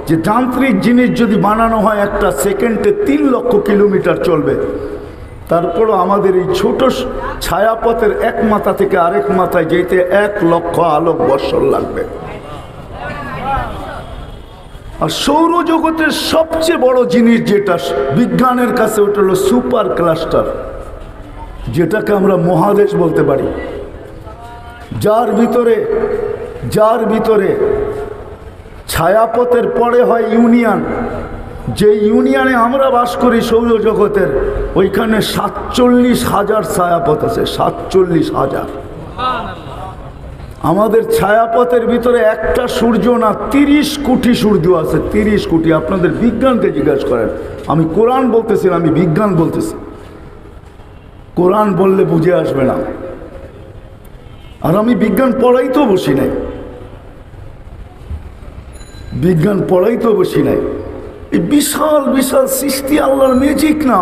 যে যান্ত্রিক জিনিস যদি বানানো হয় একটা সেকেন্ডে 3 লক্ষ কিলোমিটার চলবে। তারপরও আমাদের এই ছোট ছায়াপথের এক মাথা থেকে আরেক মাথায় যেতে 1 লক্ষ আলোক বৎসর লাগবে। আর সৌরজগতের সবচেয়ে বড় জিনিস যেটা বিজ্ঞানের কাছে, ওটা হলো সুপার ক্লাস্টার, যেটাকে আমরা মহাদেশ বলতে পারি, যার ভিতরে ছায়াপথের পরে হয় ইউনিয়ন। যে ইউনিয়নে আমরা বাস করি সৌরজগতের, ওইখানে 47,000 ছায়াপথ আছে, 47,000। আমাদের ছায়াপথের ভিতরে একটা সূর্য না, 30 কোটি সূর্য আছে, 30 কোটি। আপনাদের বিজ্ঞানকে জিজ্ঞাসা করেন, আমি কোরআন বলতেছি না, আমি বিজ্ঞান বলতেছি। কোরআন বললে বুঝে আসবে না, আর আমি বিজ্ঞান পড়াইতেও বসি নাই, বিজ্ঞান পড়াইতেও বসি নাই। এই বিশাল বিশাল সৃষ্টি আল্লাহর ম্যাজিক না।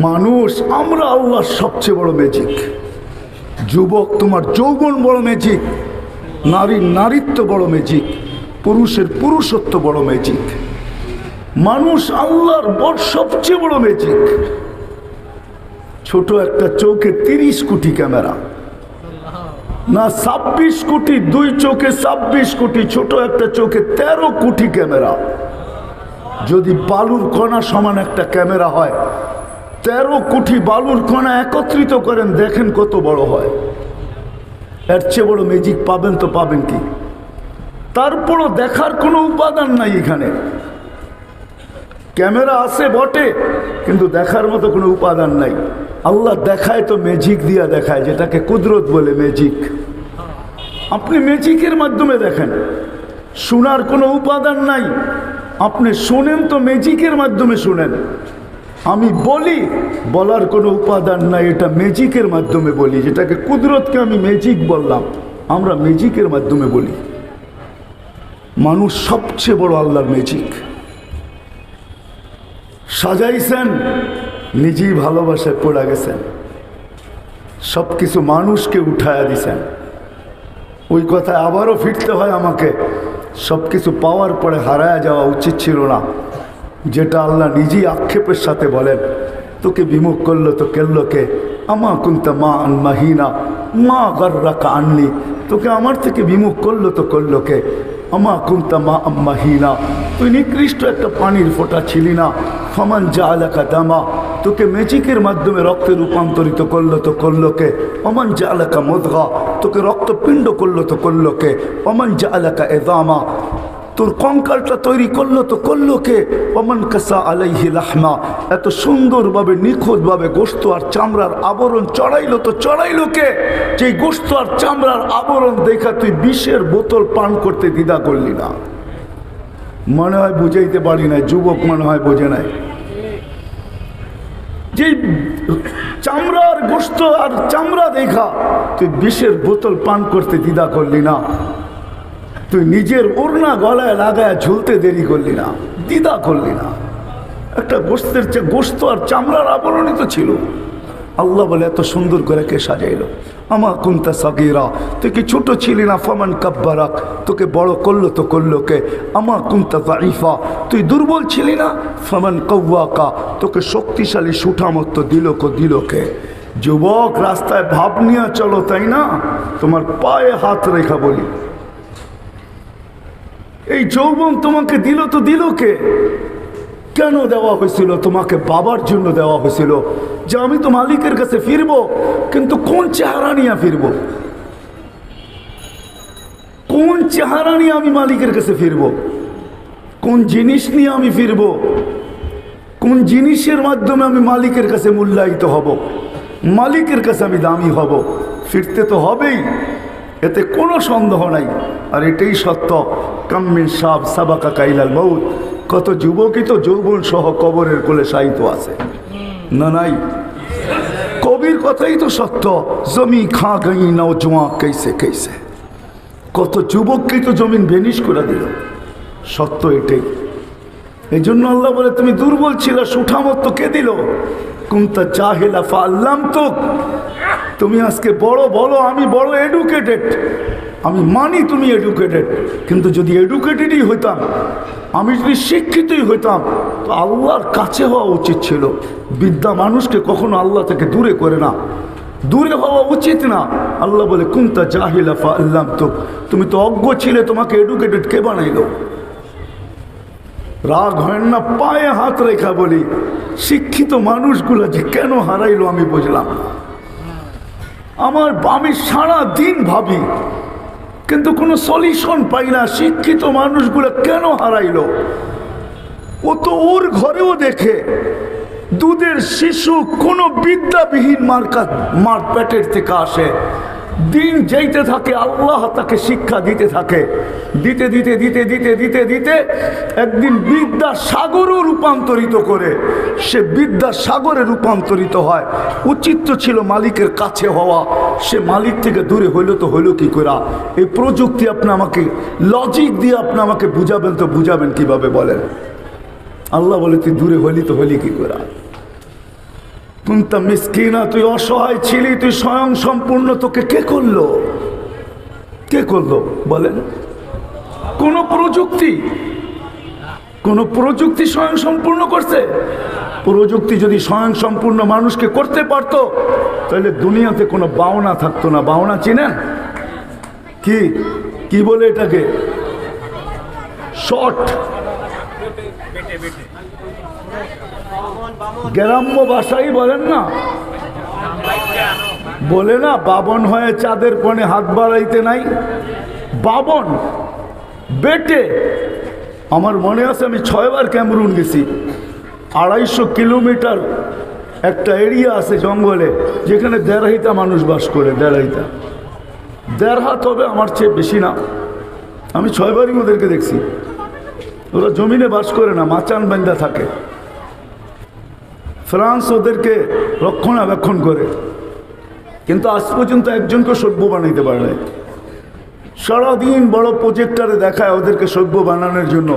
মানুষ, আমরা আল্লাহর সবচেয়ে বড় ম্যাজিক। যুবক, তোমার যৌবন বড় ম্যাজিক, নারীর নারীত্ব বড় ম্যাজিক, পুরুষের পুরুষত্ব বড় ম্যাজিক। মানুষ আল্লাহর সবচেয়ে বড় ম্যাজিক। ছোট একটা চোখে 30 কোটি ক্যামেরা, না 26 কোটি, 2 চোখে 26 কোটি, ছোট একটা চোখে 13 কোটি ক্যামেরা। যদি বালুর কণা সমান একটা ক্যামেরা হয়, 13 কোটি বালুর কণা একত্রিত করেন, দেখেন কত বড় হয়। এর চেয়ে বড় ম্যাজিক পাবেন তো পাবেন কি? তারপরও দেখার কোনো উপাদান নাই এখানে। ক্যামেরা আছে বটে, কিন্তু দেখার মতো কোনো উপাদান নাই। আল্লাহ দেখায় তো ম্যাজিক দিয়া দেখায়, যেটাকে কুদরত বলে, ম্যাজিক। আপনি ম্যাজিকের মাধ্যমে দেখেন, শোনার কোনো উপাদান নাই, আপনি শোনেন তো ম্যাজিকের মাধ্যমে শোনেন। আমি বলি, বলার কোনো উপাদান নাই, এটা ম্যাজিকের মাধ্যমে বলি। যেটাকে কুদরতকে আমি ম্যাজিক বললাম, আমরা ম্যাজিকের মাধ্যমে বলি। মানুষ সবচেয়ে বড় আল্লাহর ম্যাজিক। সাজাইছেন, নিজেই ভালোবাসায় পড়ে গেছেন, সব কিছু মানুষকে উঠায়া দিছেন। ওই কথায় আবারও ফিরতে হয় আমাকে, সব কিছু পাওয়ার পরে হারায় যাওয়া উচিত ছিল না, যেটা আল্লাহ নিজেই আক্ষেপের সাথে বলেন। তোকে বিমুখ করলো তো কেল্লো কে, আমা কুনতা মা আন মাহিনা মা গাররাকা আননি। তোকে আমার থেকে বিমুখ করলো তো করলো কে, আমা কুনতা মা আম মাহিনা। তুই নিকৃষ্ট একটা পানির ফোঁটা ছিলি না। ফমান জাআলাকা দামা, তোকে ম্যাজিকের মাধ্যমে রক্তে রূপান্তরিত করলো তো করলো কে। অমান জাআলাকা মুদগা, তোকে রক্তপিণ্ড করলো তো করলো কে। অমান জাআলাকা ইযামা, তোর কঙ্কালটা তৈরি করলো তো করলো কে। অমান কাসা আলাইহি লাহমা, এত সুন্দরভাবে নিখুঁতভাবে গোশত আর চামড়ার আবরণ চড়াইলো তো চড়াইলো কে। যেই গোশত আর চামড়ার আবরণ দেখা তুই বিষের বোতল পান করতে দ্বিধা করলি না। মনে হয় বুঝাইতে পারি না, যুবক মনে হয় বোঝে নাই। যে চামড়ার গোশত আর চামড়া দেখা তুই বিষের বোতল পান করতে দ্বিধা করলি না। তুই নিজের ওড়না গলায় লাগায় ঝুলতে দেরি করলি না, দ্বিধা করলি না। একটা গোশতের গোশত আর চামড়ার আবরণই তো ছিল। আল্লাহ বলে এত সুন্দর করে কে সাজাইলো। আমা কুনতা সাগীরা, তুই কি ছোট ছিলি না। ফামান কাব্বারাক, তোকে বড় করলো তো করলো কে। আমা কুনতা যায়ীফা, তুই দুর্বল ছিলি না। ফামান কাওয়াকা, তোকে শক্তিশালী সুঠামত্ব দিল কে। যুবক, রাস্তায় ভাব নিয়ে চলো, তাই না? তোমার পায়ে হাত রেখা বলি, এই যৌবন তোমাকে দিল তো দিল কে। কেন দেওয়া হয়েছিল? তোমাকে বাবার জন্য দেওয়া হয়েছিল, যে আমি তো মালিকের কাছে ফিরবো, কিন্তু কোন চেহারা নিয়ে ফিরবো? কোন চেহারা নিয়ে আমি মালিকের কাছে ফিরবো? কোন জিনিস নিয়ে আমি ফিরবো? কোন জিনিসের মাধ্যমে আমি মালিকের কাছে মূল্যায়িত হব, মালিকের কাছে আমি দামি হব? ফিরতে তো হবেই, এতে কোনো সন্দেহ নাই। আর এটাই সত্য। কাম্মিন সাব সাবাকা কাইলাল মউত, কত যুবকই তো যৌবন সহ কবরের কোলে শায়িত আছে, না নাই? কবির কথাই তো সত্য। জমি খা গই নাও জোয়া कैसे कैसे, কত যুবককেই তো জমিন ভেনিশ করে দিল। সত্য এটাই। এই জন্য আল্লাহ বলে তুমি দুর্বল ছিল, সুঠামত্ব কে দিল? কুনতা জাহিলা ফাআল্লামতুক, তুমি আজকে বড় বলো আমি বড় এডুকেটেড, আমি মানি তুমি এডুকেটেড, কিন্তু যদি এডুকেটেডই হইতাম, আমি যদি শিক্ষিতই হইতাম, তো আল্লাহর কাছে হওয়া উচিত ছিল। বিদ্যা মানুষকে কখনো আল্লাহ থেকে দূরে করে না, দূরে হওয়া উচিত না। আল্লাহ বলে কুনতা জাহিলা ফাআল্লামতুক, তুমি তো অজ্ঞ ছিলে, তোমাকে এডুকেটেড কে বানাইলো? রাগ হয় না, পায়ে হাত রেখা বলি, শিক্ষিত মানুষগুলো যে কেন হারাইলো আমি বুঝলাম না। আমি সারা দিন ভাবি, কিন্তু কোনো সলিউশন পাই না। শিক্ষিত মানুষগুলো কেন হারাইলো? ও তো ওর ঘরেও দেখে দুধের শিশু কোনো বিদ্যাবিহীন মার পেটের থেকে আসে, দিন যেতে থাকে আল্লাহ তাকে শিক্ষা দিতে থাকে, দিতে দিতে দিতে দিতে দিতে দিতে একদিন বিদ্যা সাগরও রূপান্তরিত করে, সে বিদ্যা সাগরে রূপান্তরিত হয়। উচিত তো ছিল মালিকের কাছে হওয়া, সে মালিক থেকে দূরে হইল তো হইল কি করে? এই প্রযুক্তি আপনি আমাকে লজিক দিয়ে আপনি আমাকে বুঝাবেন, তো বুঝাবেন কিভাবে বলেন? আল্লাহ বলে তুই দূরে হইলি তো হইলি কি করে? কুনতা মিসকিনা, তুই অসহায় ছিলি, তুই স্বয়ং সম্পূর্ণ। তোকে কে করলো? কে করলো বলেন? কোন প্রযুক্তি স্বয়ং সম্পূর্ণ করছে? প্রযুক্তি যদি স্বয়ং সম্পূর্ণ মানুষকে করতে পারতো, তাহলে দুনিয়াতে কোনো বাওনা থাকতো না। বাওনা চিনেন? কি বলে এটাকে? শর্ট, গ্রাম্য ভাষাই বলেন না, বলে না বাবন হয়ে চাঁদের কোণে হাত বাড়াইতে নাই। বাবন বেটে, আমার মনে আছে আমি 6 বার ক্যামেরুন গেছি। 250 কিলোমিটার একটা এরিয়া আছে জঙ্গলে, যেখানে 1.5 মানুষ বাস করে। 1.5 হাত হবে, আমার চেয়ে বেশি না। আমি 6 বারই ওদেরকে দেখছি। ওরা জমিনে বাস করে না, মাচান বান্ধা থাকে। ফ্রান্স ওদেরকে রক্ষণাবেক্ষণ করে, কিন্তু আজ পর্যন্ত একজনকে সভ্য বানাইতে পারে নাই। সারাদিন বড় প্রজেক্টারে দেখায় ওদেরকে সভ্য বানানোর জন্য।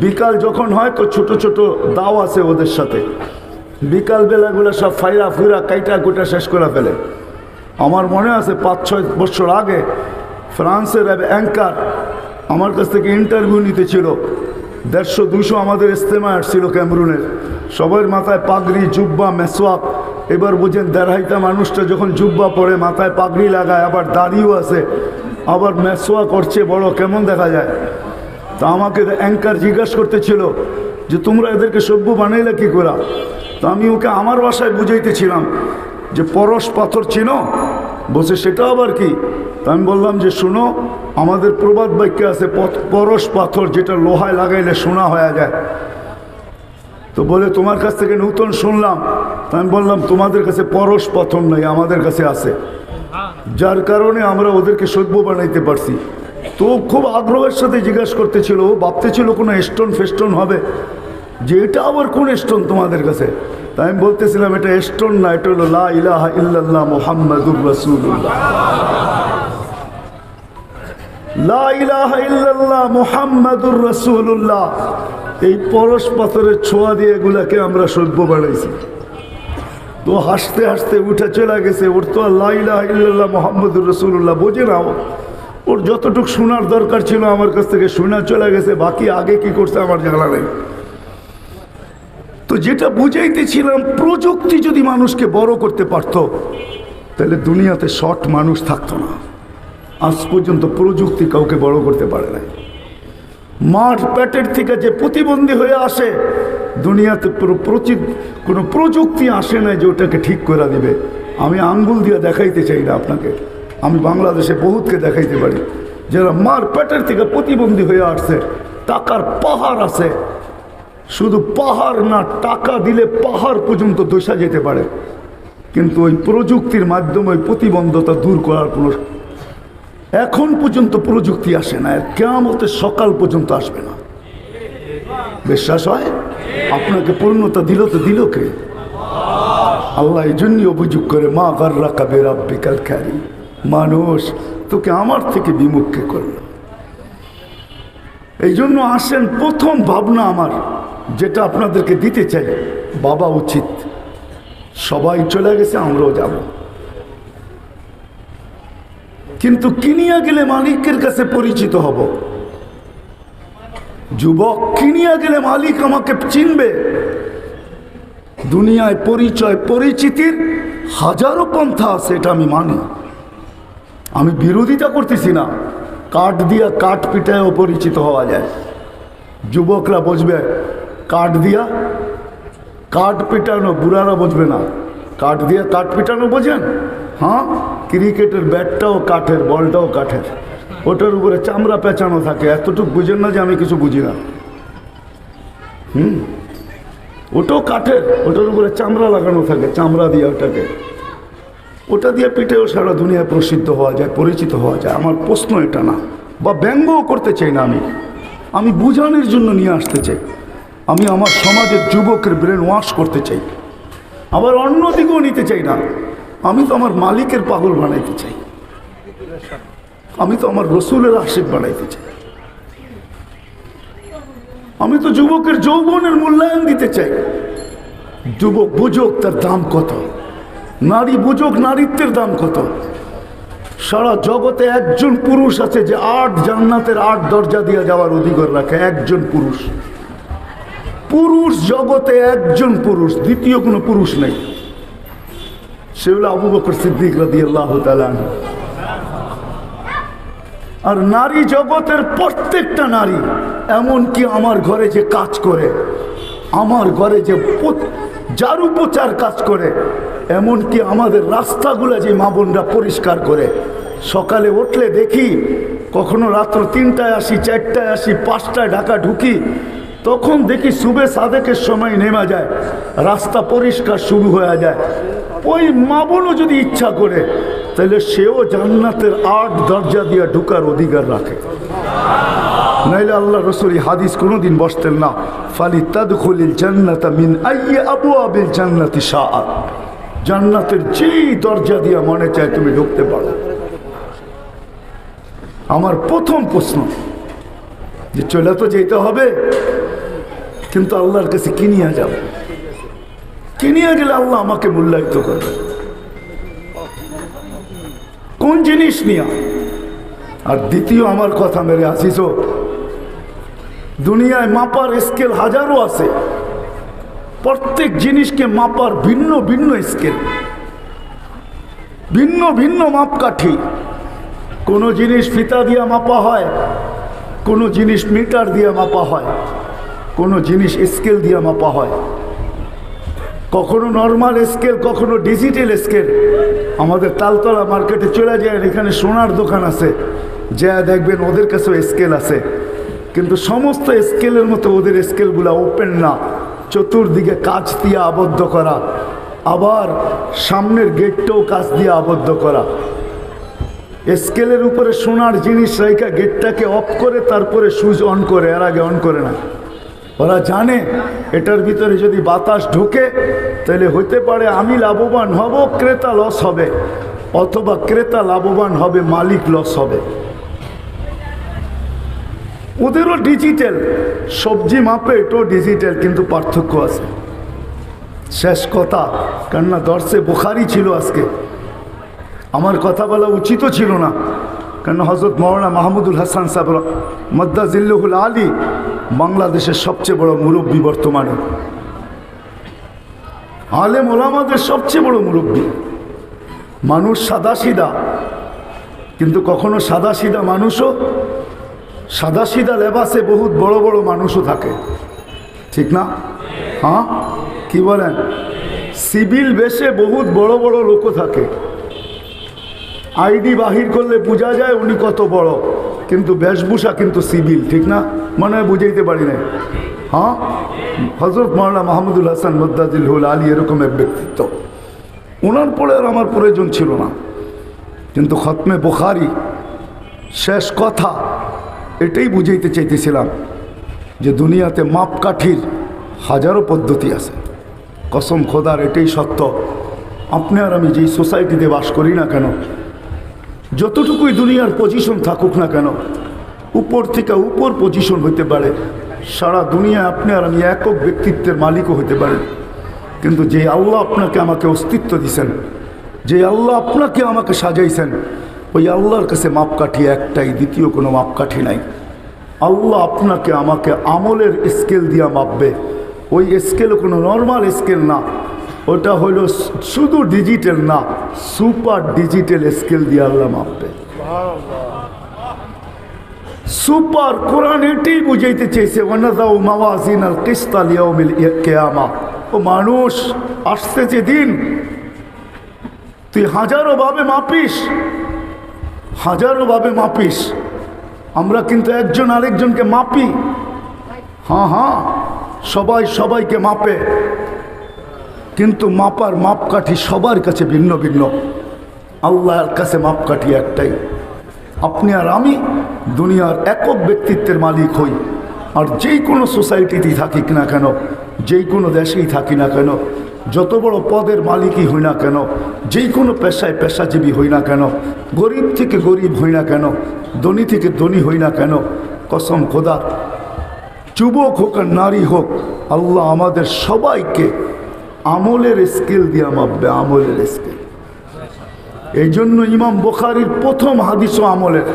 বিকাল যখন হয় তো ছোট ছোট দাও আছে ওদের সাথে, বিকাল বেলাগুলো সব ফাইরা ফুরা কাইটা কুটা শেষ করে ফেলে। আমার মনে আছে 5-6 বছর আগে ফ্রান্সের অ্যাঙ্কার আমার কাছ থেকে ইন্টারভিউ নিতে ছিল। 150-200 আমাদের ইস্তেমা আসছিল ক্যামরুনের। সবার মাথায় পাগড়ি, জুব্বা, মেসওয়াক। এবার বোঝেন 1.5 মানুষটা যখন জুব্বা পরে, মাথায় পাগড়ি লাগায়, আবার দাড়িও আছে, আবার মেসওয়াক করছে, বড় কেমন দেখা যায়। তা আমাকে অ্যাঙ্কার জিজ্ঞাসা করতেছিল যে তোমরা এদেরকে সভ্য বানাইলে কী করা। তো আমি ওকে আমার ভাষায় বুঝাইতেছিলাম যে পরশ পাথর চিনো। বলছে সেটা আবার কি। তা আমি বললাম যে শুনো, আমাদের প্রবাদ বাক্যে আছে পরশ পাথর, যেটা লোহায় লাগাইলে সোনা হয়ে যায়। তো বলে তোমার কাছ থেকে নূতন শুনলাম। তা আমি বললাম তোমাদের কাছে পরশ পাথর নাই, আমাদের কাছে আছে, যার কারণে আমরা ওদেরকে সভ্য বানাইতে পারছি। তো খুব আগ্রহের সাথে জিজ্ঞাসা করতেছিল, ও ভাবতেছিল কোনো স্টোন ফেস্টোন হবে, যে এটা আবার কোন স্টোন তোমাদের কাছে। তাই আমি বলতেছিলাম এটা স্টোন না, এটা হলো লা ইলাহা ইল্লাল্লাহ মুহাম্মাদুর রাসূলুল্লাহ। লা ইলাহা ইল্লাল্লাহ মুহাম্মাদুর রাসূলুল্লাহ। এই পরশ পাথরের ছোঁয়া দিয়ে এগুলাকে আমরা সভ্য বানাইছি। তো হাসতে হাসতে উঠে চলে গেছে। ওর তো আর লা ইলাহা ইল্লাল্লাহ মুহাম্মাদুর রাসূলুল্লাহ বোঝে না। ওর যতটুকু শোনার দরকার ছিল আমার কাছ থেকে শোনা চলে গেছে, বাকি আগে কি করছে আমার জানা নেই। তো যেটা বুঝাইতেছিলাম, প্রযুক্তি যদি মানুষকে বড় করতে পারত তাহলে দুনিয়াতে শর্ট মানুষ থাকতো না। আজ পর্যন্ত প্রযুক্তি কাউকে বড় করতে পারে না। মার পেটের থেকে যে প্রতিবন্ধী হয়ে আসে, দুনিয়াতে কোনো প্রযুক্তি আসে না যে ওটাকে ঠিক করে দিবে। আমি আঙ্গুল দিয়ে দেখাইতে চাই না আপনাকে, আমি বাংলাদেশে বহুতকে দেখাইতে পারি যারা মার পেটের থেকে প্রতিবন্ধী হয়ে আসছে। টাকার পাহাড় আছে, শুধু পাহাড় না, টাকা দিলে পাহাড় পর্যন্ত দোষা যেতে পারে, কিন্তু ওই প্রযুক্তির মাধ্যমে ওই প্রতিবন্ধতা দূর করার কোনো এখন পর্যন্ত প্রযুক্তি আসে না। কিয়ামতের সকাল পর্যন্ত আসবে না। বিশ্বাস হয়? আপনাকে পূর্ণতা দিল তো দিল কে? আল্লাহ। এই জন্যই অভিযোগ করে, মা গাররাকা বিরাব্বিকাল কারীম, মানুষ তোকে আমার থেকে বিমুখ কে করল। এই জন্য আসেন, প্রথম ভাবনা আমার যেটা আপনাদেরকে দিতে চাই, বাবা উচিত। সবাই চলে গেছে, আমরাও যাব, কিন্তু কিনিয়া গেলে মালিকের কাছে পরিচিত হব। যুবক, কিনিয়া গেলে মালিক আমাকে চিনবে। দুনিয়ায় পরিচয় পরিচিতির হাজারো পন্থা আছে, এটা আমি মানি। আমি বিরোধিতা করতেছি না। কাঠ দিয়া কাঠ পিটায়ও পরিচিত হওয়া যায়। যুবকরা বুঝবে কাঠ দিয়া কাঠ পিটানো, বুড়ারা বুঝবে না। কাঠ দিয়া কাঠ পিটানো বোঝেন? হ্যাঁ, ক্রিকেটের ব্যাটটাও কাঠের, বলটাও কাঠের, ওটার উপরে চামড়া পেঁচানো থাকে। এতটুকু বুঝেন না যে আমি কিছু বুঝি না। ওটাও কাঠের, ওটার উপরে চামড়া লাগানো থাকে, চামড়া দিয়ে ওটাকে, ওটা দিয়ে পিঠেও সারা দুনিয়ায় প্রসিদ্ধ হওয়া যায়, পরিচিত হওয়া যায়। আমার প্রশ্ন এটা না, বা ব্যঙ্গও করতে চাই না। আমি বুঝানোর জন্য নিয়ে আসতে চাই। আমি আমার সমাজের যুবকের ব্রেন ওয়াশ করতে চাই, আবার অন্যদিকেও নিতে চাই না। আমি তো আমার মালিকের পাগল বানাইতে চাই, আমি তো আমার রসুলের আশিক বানাইতে চাই। আমি তো যুবকের যৌবনের মূল্যায়ন দিতে চাই। যুবক বুঝুক তার দাম কত, নারী বুঝুক নারীত্বের দাম কত। সারা জগতে একজন পুরুষ আছে যে 8 জান্নাতের 8 দরজা দিয়ে যাওয়ার অধিকার রাখে। একজন পুরুষ, পুরুষ জগতে একজন পুরুষ, দ্বিতীয় কোনো পুরুষ নেই। সে হলো আবু বকর সিদ্দিক রাদিয়াল্লাহু তাআলা। আর নারী জগতের প্রত্যেকটা নারী, এমনকি আমার ঘরে যে কাজ করে, আমার ঘরে যে ঝাড়ু পোছার কাজ করে, এমনকি আমাদের রাস্তাগুলো যে মা বোনরা পরিষ্কার করে, সকালে উঠলে দেখি কখনো রাত্র 3টায় আসি, 4টায় আসি, 5টায় ঢাকা ঢুকি, তখন দেখি সুবে সাদেকের সময় নেমে যায়, রাস্তা পরিষ্কার শুরু হয়ে যায়। ওই মা বোনও যদি ইচ্ছা করে তাহলে সেও জান্নাতের 8 দরজা দিয়ে ঢুকার অধিকার রাখে। নাইলে আল্লাহ রসুল হাদিস কোনোদিন বসতেন না, ফালি তাদখুলিল জান্নাতা মিন আইয়ি আবওয়াবিল জান্নাতি শাআত। জান্নাতের যেই দরজা দিয়ে মনে চায় তুমি ঢুকতে পারো। আমার প্রথম প্রশ্ন যে চলে তো যেতে হবে, কিন্তু আল্লাহর কাছে কি নিয়ে যাব? কি নিয়ে গেলে আল্লাহ আমাকে মূল্যায়িত করবে? কোন জিনিস নিয়ে? আর দ্বিতীয় আমার কথা মেরে আসিস, দুনিয়ায় মাপার স্কেল হাজারো আছে, প্রত্যেক জিনিসকে মাপার ভিন্ন ভিন্ন স্কেল, ভিন্ন ভিন্ন মাপকাঠি। কোনো জিনিস ফিতা দিয়ে মাপা হয়, কোনো জিনিস মিটার দিয়ে মাপা হয়, কোনো জিনিস স্কেল দিয়ে মাপা হয়, কখনো নর্মাল স্কেল, কখনো ডিজিটাল স্কেল। আমাদের তালতলা মার্কেটে চলে যায়, এখানে সোনার দোকান আছে, যা দেখবেন ওদের কাছেও স্কেল আছে, কিন্তু সমস্ত স্কেলের মতো ওদের স্কেলগুলো ওপেন না, চতুর্দিকে কাঁচ দিয়ে আবদ্ধ করা, আবার সামনের গেটটাও কাঁচ দিয়ে আবদ্ধ করা। স্কেলের উপরে সোনার জিনিস রেখে গেটটাকে অফ করে তারপরে সুইচ অন করে, এর আগে অন করে না। ওরা জানে এটার ভিতরে যদি বাতাস ঢোকে তাহলে হতে পারে আমি লাভবান হব, ক্রেতা লস হবে, অথবা ক্রেতা লাভবান হবে, মালিক লস হবে। ওদেরও ডিজিটাল, সবজি মাপে এটাও ডিজিটাল, কিন্তু পার্থক্য আছে। শেষ কথা, কেননা দর্শে বুখারি ছিল আজকে, আমার কথা বলা উচিত ছিল না, কেন হজরত মৌলানা মাহমুদুল হাসান সাহেব মদ্দাজিল্লুহুল আলী বাংলাদেশের সবচেয়ে বড় মুরব্বী, বর্তমানে আলেম ওলামাদের সবচেয়ে বড় মুরব্বী। মানুষ সাদাসিধা, কিন্তু কখনো সাদাসিধা মানুষও, সাদাসিধা লেবাসে বহুত বড় বড় মানুষও থাকে, ঠিক না? হ্যাঁ, কি বলেন? সিভিল বেশে বহুত বড় বড় লোকও থাকে। আইডি বাহির করলে বোঝা যায় উনি কত বড়, কিন্তু বেশভূষা কিন্তু সিভিল, ঠিক না? মনে হয় বুঝাইতে পারি না। হ্যাঁ, হজরত মৌলানা মাহমুদুল হাসান মদ্দাজিল্লুহুল আলী এরকম এক ব্যক্তিত্ব, ওনার পরে আর আমার প্রয়োজন ছিল না। কিন্তু খতমে বুখারি, শেষ কথা এটাই বুঝাইতে চাইতেছিলাম যে দুনিয়াতে মাপকাঠির হাজারো পদ্ধতি আছে। কসম খোদার এটাই সত্য। আপনি আর আমি যেই সোসাইটিতে বাস করি না কেন, যতটুকুই দুনিয়ার পজিশন থাকুক না কেন, উপর থেকে উপর পজিশন হইতে পারে, সারা দুনিয়া আপনি আর আমি একক ব্যক্তিত্বের মালিকও হইতে পারে, কিন্তু যে আল্লাহ আপনাকে আমাকে অস্তিত্ব দিয়েছেন, যে আল্লাহ আপনাকে আমাকে সাজাইছেন, ওই আল্লাহর কাছে মাপকাঠি একটাই, দ্বিতীয় কোনো মাপকাঠি নাই। আল্লাহ আপনাকে আমাকে আমলের স্কেল দিয়া মাপবে। ওই স্কেলও কোনো নর্মাল স্কেল না, ওটা হলো শুধু ডিজিটাল না, সুপার ডিজিটাল স্কেল দিয়ে আল্লাহ মাপবে। সুপার, কোরআন এটাই বুঝাইতে চেয়েছে, ওয়ানাযাউ মাওয়াজিনাল কিসতা লিয়াউমিল কিয়ামা। ও মানুষ, আসতেছে দিন, তুই হাজারো ভাবে মাপিস, হাজারো ভাবে মাপিস। আমরা কিন্তু একজন আরেকজনকে মাপি, হ্যাঁ হ্যাঁ, সবাই সবাইকে মাপে, কিন্তু মাপার মাপকাঠি সবার কাছে ভিন্ন ভিন্ন। আল্লাহর কাছে মাপকাঠি একটাই। আপনি আর আমি দুনিয়ার একক ব্যক্তিত্বের মালিক হই, আর যেই কোনো সোসাইটিতেই থাকি না কেন, যেই কোনো দেশেই থাকি না কেন, যত বড় পদের মালিকই হই না কেন, যেই কোনো পেশায় পেশাজীবী হই না কেন, গরিব থেকে গরিব হই না কেন, ধনী থেকে ধনী হই না কেন, কসম খোদার, যুবক হোক আর নারী হোক, আল্লাহ আমাদের সবাইকে আমলের স্কেল দিয়ে মাপবে, আমলের স্কেল। এই জন্য ইমাম বুখারীর প্রথম হাদিসও আমলের,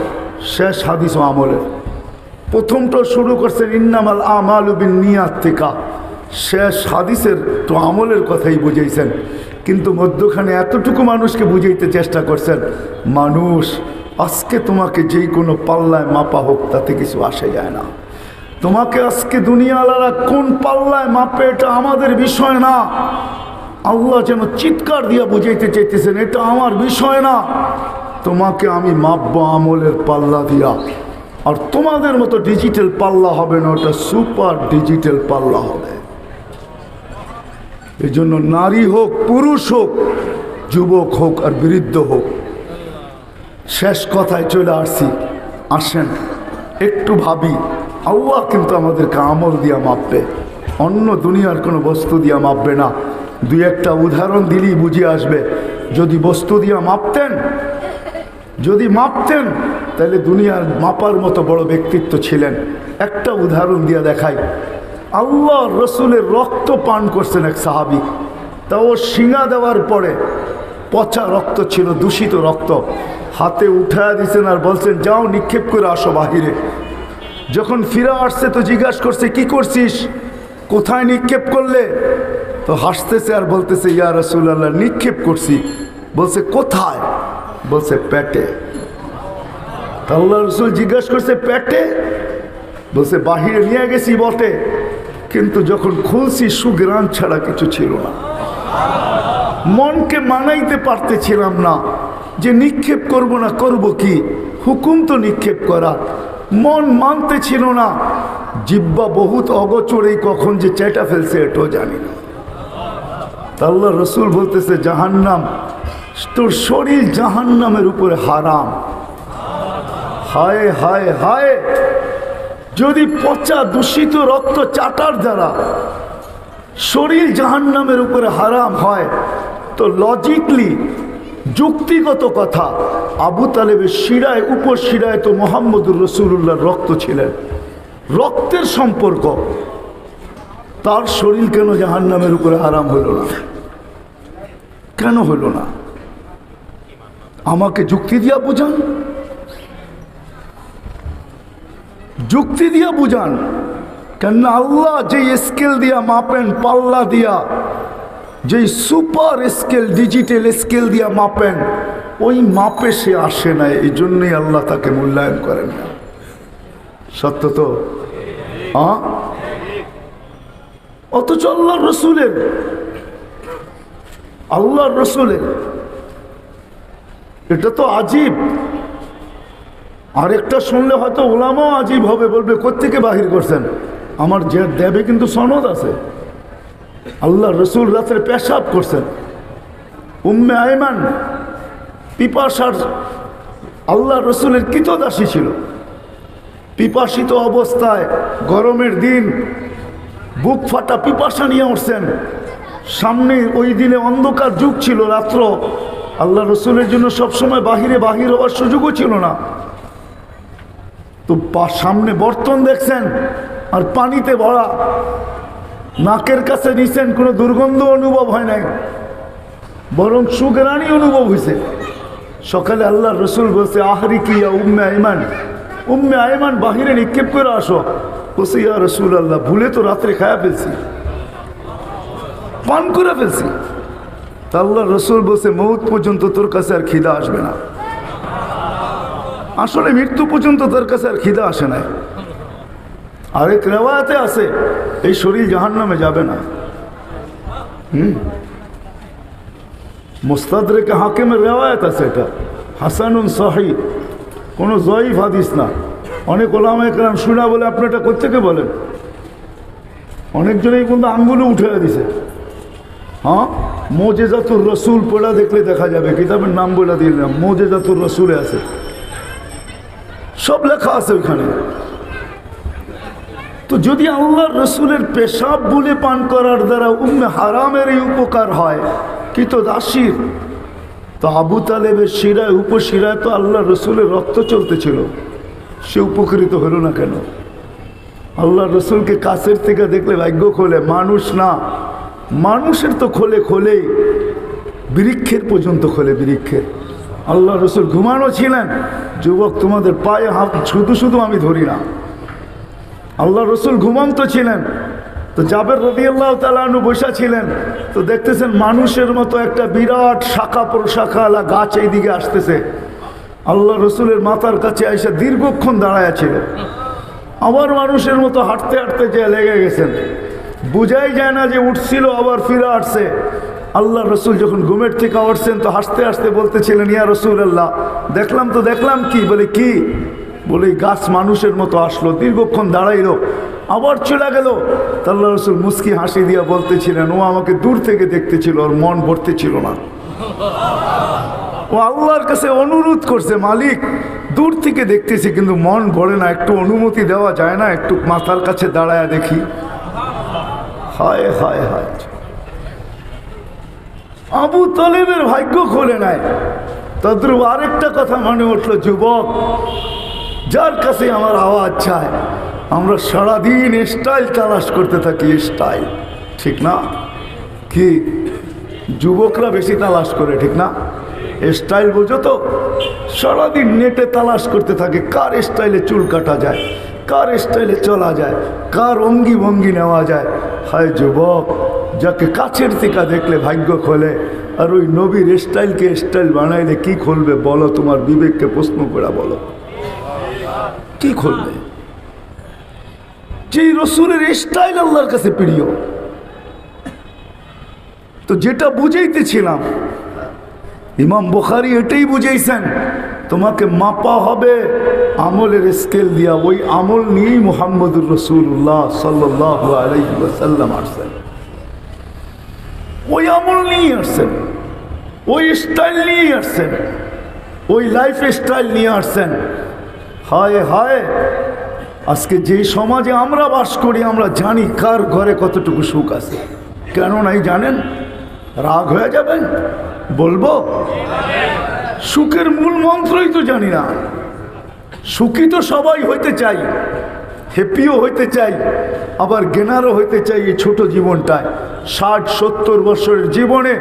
শেষ হাদিসও আমলের। প্রথমটা শুরু করছেন ইন্নামাল আমালু বিন্নিয়াত থেকে, শেষ হাদিসের তো আমলের কথাই বুঝাইছেন, কিন্তু মধ্যখানে এতটুকু মানুষকে বুঝাইতে চেষ্টা করছেন, মানুষ আজকে তোমাকে যেই কোনো পাল্লায় মাপা হোক তাতে কিছু আসে যায় না। তোমাকে আজকে দুনিয়াওয়ালারা কোন পাল্লায় মাপে এটা আমাদের বিষয় না। আল্লাহ যেন চিৎকার দিয়ে বুঝাইতে চাইতেছেন, এটা আমার বিষয় না, তোমাকে আমি মাপবো আমলের পাল্লা দিয়া। আর তোমাদের মতো ডিজিটাল পাল্লা হবে না, ওটা সুপার ডিজিটাল পাল্লা হবে। এই জন্য নারী হোক, পুরুষ হোক, যুবক হোক আর বৃদ্ধ হোক, শেষ কথায় চলে আসছি। আসেন একটু ভাবি, আল্লাহ কিন্তু আমাদেরকে আমল দিয়া মাপবে, অন্য দুনিয়ার কোনো বস্তু দিয়া মাপবে না। দুই একটা উদাহরণ দিলেই বুঝে আসবে। যদি বস্তু দিয়া মাপতেন, যদি মাপতেন, তাহলে দুনিয়ার মাপার মতো বড় ব্যক্তিত্ব ছিলেন। একটা উদাহরণ দিয়া দেখাই। আল্লাহ রসুলের রক্ত পান করছেন এক সাহাবী, তাও শিঙা দেওয়ার পরে পচা রক্ত ছিল, দূষিত রক্ত। হাতে উঠায় দিয়েছেন আর বলছেন যাও নিক্ষেপ করে আসো বাহিরে। যখন ফিরে আসছে তো জিজ্ঞাসা করছে কি করছিস, কোথায় নিক্ষেপ করলে? তো হাসতেছে আর বলতেছে ইয়া রাসূলুল্লাহ নিক্ষেপ করছি। বলছে কোথায়? বলছে পেটে। আল্লাহ রসুল জিজ্ঞাসা করছে পেটে? বলছে বাহিরে নিয়ে গেছি বটে, কিন্তু যখন খুলছি সুগ্রাণ ছাড়া কিছু ছিল না। মনকে মানাইতে পারতেছিলাম না যে নিক্ষেপ করব না, করব কি, হুকুম তো নিক্ষেপ করা। মন মানতে ছিল না। জিব্বা বহুত অগোচরেই কখন যে চেটা ফেলছে এটাও জানি না। আল্লাহ রসুল বলতেছে জাহান্নাম, তোর শরীর জাহান্নামের উপরে হারাম। হায় হায় হায়, যদি পচা দূষিত রক্ত চাটার দ্বারা শরীর জাহান্নামের উপরে হারাম হয় তো লজিকলি যুক্তিগত কথা, আবু তালেবের শিরায় উপর শিরায় তো মুহাম্মদুর রাসূলুল্লাহর রক্ত ছিলেন, রক্তের সম্পর্ক। তার শরীর কেন জাহান্নামের উপরে হারাম হলো না? কেন হলো না? আমাকে যুক্তি দিয়া বুঝান, যুক্তি দিয়া বুঝান। কেন আল্লাহ যে স্কেল দিয়া মাপেন, পাল্লা দিয়া, যে সুপার স্কেল ডিজিটাল স্কেল দিয়া মাপেন, ওই মাপে সে আসে না, এই জন্যই আল্লাহ তাকে মূল্যায়ন করেন না। সত্য তো? অথচ আল্লাহর রসুলের এটা তো আজীব। আরেকটা শুনলে হয়তো ওলামাও আজীব হবে, বলবে কোত্থেকে বাহির করছেন। আমার যে দেবে কিন্তু সনদ আছে। আল্লাহ রসুল রাত্রে পেশাব করছেন। উম্মে আয়মান পিপাসার, আল্লাহ রসুলের কৃতদাসী ছিল, পিপাসিত অবস্থায় গরমের দিন বুক ফাটা পিপাসা নিয়ে উঠছেন। সামনে ওই দিনে অন্ধকার যুগ ছিল, রাত্র। আল্লাহ রসুলের জন্য সবসময় বাহির হওয়ার সুযোগও ছিল না। তো সামনে বর্তন দেখছেন আর পানিতে ভরা, নাকের কাছে নিছেন, কোনো দুর্গন্ধ অনুভব হয় নাই, বরং সুগ্রাণী অনুভব হয়েছে। সকালে আল্লাহ রসুল বলছে আহরি কি উম্মে আয়মান, উম্মে আয়মান বাহিরে নিক্ষেপ করে আসো। বলছে ইয়া রসুল আল্লাহ, ভুলে তো রাত্রে খায়া ফেলছি, পান করে ফেলছি। তা আল্লাহ রসুল বলছে মৌত পর্যন্ত তোর কাছে আর খিদা আসবে না। আসলে মৃত্যু পর্যন্ত তোর কাছে আর খিদা আসে না। আরেক রেওয়ায়াতে আছে এই শরীর জাহান্নামে যাবে না। মুস্তাদরেকে হাকিমের রেওয়ায়াত আছে, এটা হাসানুন সহি, কোনো জয়ীফ হাদিস না। অনেক ওলামায়ে কেরাম শুনা বলে আপনি এটা কোত্থেকে বলেন? অনেকজনেই কিন্তু আঙ্গুলে উঠে দিছে। মোজেজাতুর রসুল পড়া দেখলে দেখা যাবে, কিতাবের নাম বলে দিলাম, মোজেজাতুর রসুলে আছে, সব লেখা আছে ওইখানে। তো যদি আল্লাহর রসুলের পেশাব বলে পান করার দ্বারা উম্মে হারামের এই উপকার হয় কৃতদাসীর, তো আবু তালেবের শিরায় উপশিরায় তো আল্লাহর রসুলের রক্ত চলতেছিল, সে উপকৃত হলো না কেন? আল্লাহর রসুলকে কাছের থেকে দেখলে ভাগ্য খোলে, মানুষ না, মানুষের তো খোলেই, বৃক্ষের পর্যন্ত খোলে, বৃক্ষের। আল্লাহ রসুল ঘুমানো ছিলেন। যুবক তোমাদের পায়ে হাত শুধু আমি ধরি না, আল্লাহ রসুল ঘুমন্ত ছিলেন। তো জাবের রাদিয়াল্লাহু তাআলা আনহু বসা ছিলেন, তো দেখতেছেন মানুষের মতো একটা বিরাট শাখা প্রশাখাওয়ালা গাছ এই দিকে আসতেছে। আল্লাহ রসুলের মাথার কাছে আইসা দীর্ঘক্ষণ দাঁড়ায়া ছিল। আবার মানুষের মতো হাঁটতে হাঁটতে যে লেগে গেছেন, বুঝাই যায় না যে উঠছিল আবার ফিরে আসছে। আল্লাহ রসুল যখন ঘুমের থেকে উঠছেন তো হাসতে হাসতে বলতেছিলেন ইয়া রাসূলুল্লাহ, দেখলাম কি? বলে কি? বলে গাছ মানুষের মতো আসলো, দীর্ঘক্ষণ দাঁড়াইলো, আবার চলে গেল। আল্লাহ রসুল মুস্কি হাসি দিয়া বলতেছিলেন ও আমাকে দূর থেকে দেখতেছিল, ওর মন ভরতে ছিল না। ও আল্লাহর কাছে অনুরোধ করছে, মালিক দূর থেকে দেখতেছি কিন্তু মন ভরে না, একটু অনুমতি দেওয়া যায় না, একটু মাথার কাছে দাঁড়ায় দেখি। হায় হায় হায়, আবু তালেবের ভাগ্য খোলে নাই। তদ্রুপ আরেকটা কথা মনে উঠল, যুবক যার কাছে আমার আওয়াজ চায়, আমরা সারাদিন স্টাইল তালাশ করতে থাকি, স্টাইল, ঠিক না? কি যুবকরা বেশি তালাশ করে, ঠিক না? স্টাইল বোঝো তো? সারাদিন নেটে তালাশ করতে থাকে কার স্টাইলে চুল কাটা যায়, কার স্টাইলে চলা যায়, কার অঙ্গি ভঙ্গি নেওয়া যায়। হায় যুবক, যাকে কাছের থেকে দেখলে ভাগ্য খোলে, আর ওই নবীর স্টাইলকে স্টাইল বানাইলে কি খুলবে বলো? তোমার বিবেককে প্রশ্ন করে বলো, কি খুলবে? যে রসুলের স্টাইল আল্লাহর কাছে প্রিয়। তো যেটা বুঝাইতেছিলাম, ইমাম বুখারী এটাই বুঝাইছেন, তোমাকে মাপা হবে আমলের স্কেল দিয়া। ওই আমল নিয়েই মুহাম্মদুর রাসূলুল্লাহ সাল্লাল্লাহু আলাইহি ওয়াসাল্লাম আসছেন, ওই আমল নিয়েই আসছেন, ওই স্টাইল নিয়েই আসছেন, ওই লাইফ স্টাইল নিয়ে আসছেন। হায় হায়, আজকে যে সমাজে আমরা বাস করি, আমরা জানি কার ঘরে কতটুকু সুখ আছে। কেন নাই জানেন? রাগ হয়ে যাবেন বলবো? সুখের মূল মন্ত্রই তো জানি না। সুখী তো সবাই হইতে চাই, হ্যাপিও হইতে চাই, আবার জ্ঞানারও হইতে চাই। এই ছোট জীবনটায় 60-70 বছরের জীবনে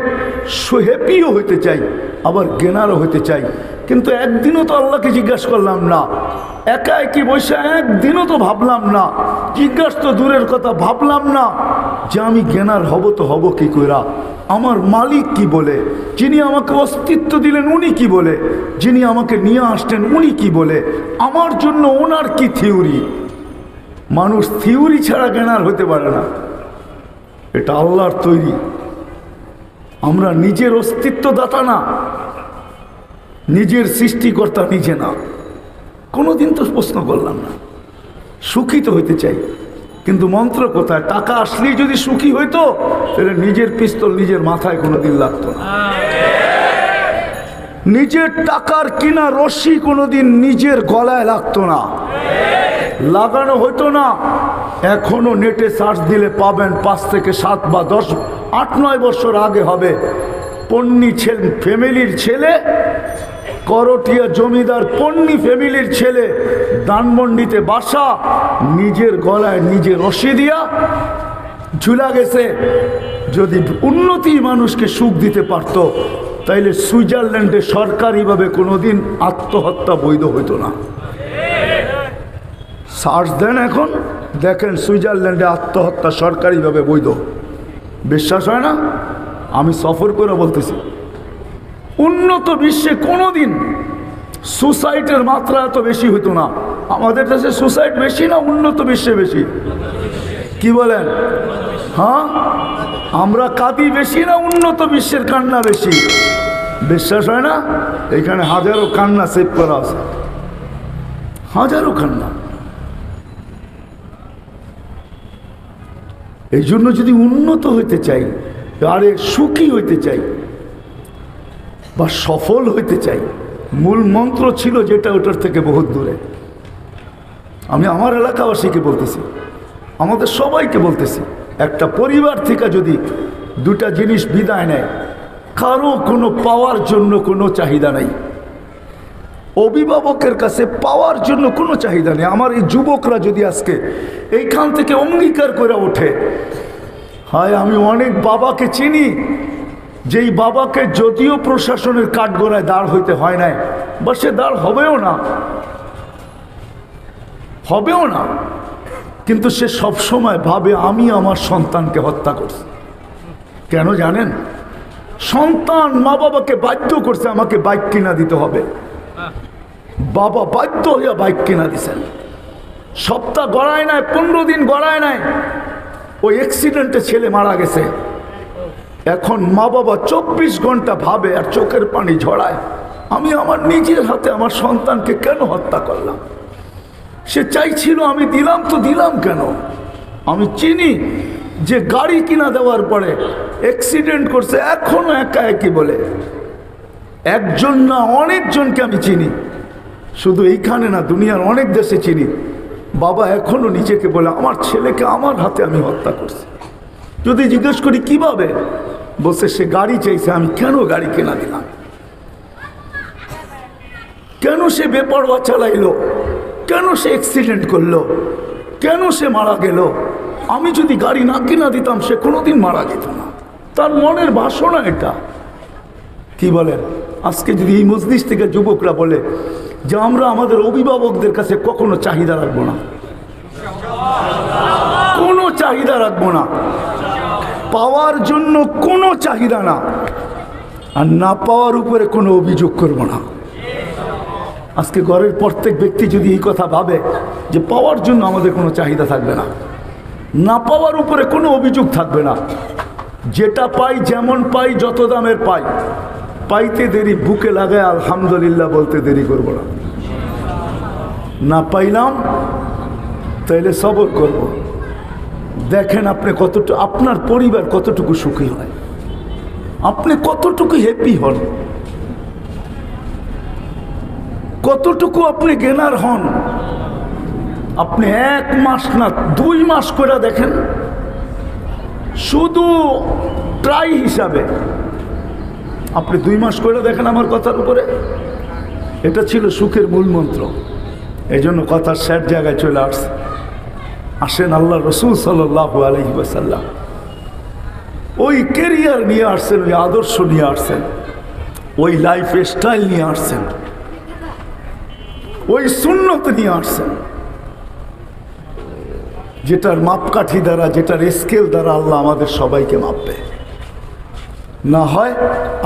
হ্যাপিও হইতে চাই, আবার জ্ঞানারও হইতে চাই। কিন্তু একদিনও তো আল্লাহকে জিজ্ঞাসা করলাম না, একা একই বসে একদিনও তো ভাবলাম না, জিজ্ঞাসা তো দূরের কথা, ভাবলাম না যে আমি জ্ঞানার হব তো হব কি কইরা, আমার মালিক কি বলে, যিনি আমাকে অস্তিত্ব দিলেন উনি কি বলে, যিনি আমাকে নিয়ে আসছেন উনি কি বলে, আমার জন্য ওনার কি থিওরি। মানুষ থিওরি ছাড়া জ্ঞানার হতে পারে না, এটা আল্লাহর তৈরি। আমরা নিজের অস্তিত্ব দাতা না, নিজের সৃষ্টিকর্তা নিজে না। কোনোদিন তো প্রশ্ন করলাম না। সুখী তো হইতে চাই, কিন্তু মন্ত্র কোথায়? টাকা আসলেই যদি সুখী হইতো তাহলে নিজের পিস্তল নিজের মাথায় কোনোদিন লাগতো না। নিজের টাকার কিনা রশি কোনোদিন নিজের গলায় লাগতো না, লাগানো হইতো না। এখনো নেটে সার্চ দিলে পাবেন 5 থেকে 7 বা 10, 8-9 বছর আগে হবে, পন্নী ফ্যামিলির ছেলে, করটিয়া জমিদার পন্নী ফ্যামিলির ছেলে, ধানমন্ডিতে বাসা, নিজের গলায় নিজে রশি দিয়া ঝুলা গেছে। যদি উন্নতি মানুষকে সুখ দিতে পারত, তাইলে সুইজারল্যান্ডে সরকারিভাবে কোনোদিন আত্মহত্যা বৈধ হইতো না। সার্চ দেন, এখন দেখেন সুইজারল্যান্ডে আত্মহত্যা সরকারিভাবে বৈধ। বিশ্বাস হয় না? আমি সফর করে বলতেছি, উন্নত বিশ্বে কোনোদিন সুসাইডের মাত্রা এত বেশি হতো না। আমাদের দেশে সুসাইড বেশি না উন্নত বিশ্বে বেশি? কি বলেন? হ্যাঁ, আমরা কাঁদি বেশি না উন্নত বিশ্বের কান্না বেশি? বিশ্বাস হয় না? এখানে হাজারো কান্না সেভ করা আছে, হাজারো কান্না। এই জন্য যদি উন্নত হইতে চাই, আরে সুখী হইতে চাই বা সফল হইতে চাই, মূল মন্ত্র ছিল যেটা, ওটার থেকে বহুত দূরে। আমি আমার এলাকাবাসীকে বলতেছি, আমাদের সবাইকে বলতেছি, একটা পরিবার থেকে যদি 2টা জিনিস বিদায় নেয়, কারো কোনো পাওয়ার জন্য কোনো চাহিদা নাই, অভিভাবকের কাছে পাওয়ার জন্য কোনো চাহিদা নেই। আমার এই যুবকরা যদি আজকে এইখান থেকে অঙ্গীকার করে ওঠে, হায় আমি অনেক বাবাকে চিনি, যেই বাবাকে যদিও প্রশাসনের কাঠগড়ায় দাঁড় হইতে হয় নাই, বা সে দাঁড় হবেও না, হবেও না, কিন্তু সে সবসময় ভাবে আমি আমার সন্তানকে হত্যা করছি। কেন জানেন? সন্তান মা বাবাকে বাধ্য করছে আমাকে বাইক কিনা দিতে হবে, বাবা বাধ্য হইয়া বাইক কিনা দিছেন। সপ্তাহ গড়ায় নাই, 15 দিন গড়ায় নাই, ওই অ্যাক্সিডেন্টে ছেলে মারা গেছে। এখন মা বাবা 24 ঘন্টা ভাবে আর চোখের পানি ঝরায়, আমি আমার নিজের হাতে আমার সন্তানকে কেন হত্যা করলাম? সে চাইছিল, আমি দিলাম তো দিলাম কেন? আমি চিনি যে গাড়ি কিনা দেওয়ার পরে অ্যাক্সিডেন্ট করছে, এখনো একা একই বলে। একজন না, অনেকজনকে আমি চিনি, শুধু এইখানে না, দুনিয়ার অনেক দেশে চিনি। বাবা এখনো নিজেকে বলে আমার ছেলেকে আমার হাতে আমি হত্যা করছি। যদি জিজ্ঞেস করি কিভাবে, বসে সে গাড়ি চাইছে, আমি কেন গাড়ি কেনা দিলাম? কেন সে বেপরোয়া চালাইলো? কেন সে অ্যাক্সিডেন্ট করলো? কেন সে মারা গেল? আমি যদি গাড়ি না কিনা দিতাম সে কোনোদিন মারা যেত না। তার মনের বাসনা এটা। কি বলেন? আজকে যদি এই মজলিস থেকে যুবকরা বলে যে আমরা আমাদের অভিভাবকদের কাছে কখনো চাহিদা রাখবো না, কোনো চাহিদা রাখবো না, পাওয়ার জন্য কোনো চাহিদা না, আর না পাওয়ার উপরে কোনো অভিযোগ করব না। আজকে ঘরের প্রত্যেক ব্যক্তি যদি এই কথা ভাবে যে পাওয়ার জন্য আমাদের কোনো চাহিদা থাকবে না, না পাওয়ার উপরে কোনো অভিযোগ থাকবে না, যেটা পাই যেমন পাই যত দামের পাই, পাইতে দেরি বুকে লাগায় আলহামদুলিল্লাহ বলতে দেরি করব না। না পাইলাম তাইলে সবর করব। দেখেন আপনি কতটুকু, আপনার পরিবার কতটুকু সুখী হয়, আপনি কতটুকু হ্যাপি হন, কতটুকু আপনি গেনার হন। আপনি 1 মাস না 2 মাস করে দেখেন, শুধু ট্রাই হিসাবে আপনি 2 মাস করে দেখেন আমার কথার উপরে। এটা ছিল সুখের মূল মন্ত্র। এই জন্য কথার শেষ জায়গায় চলে আসছে। আসেন আল্লাহ রসুল সাল্লাল্লাহু আলাইহি ওয়াসাল্লাম ওই ক্যারিয়ার নিয়ে আসছেন, ওই আদর্শ নিয়ে আসছেন, ওই লাইফ স্টাইল নিয়ে আসছেন, ওই সুন্নত নিয়ে আসছেন, যেটার মাপকাঠি দ্বারা, যেটার স্কেল দ্বারা আল্লাহ আমাদের সবাইকে মাপবে। না হয়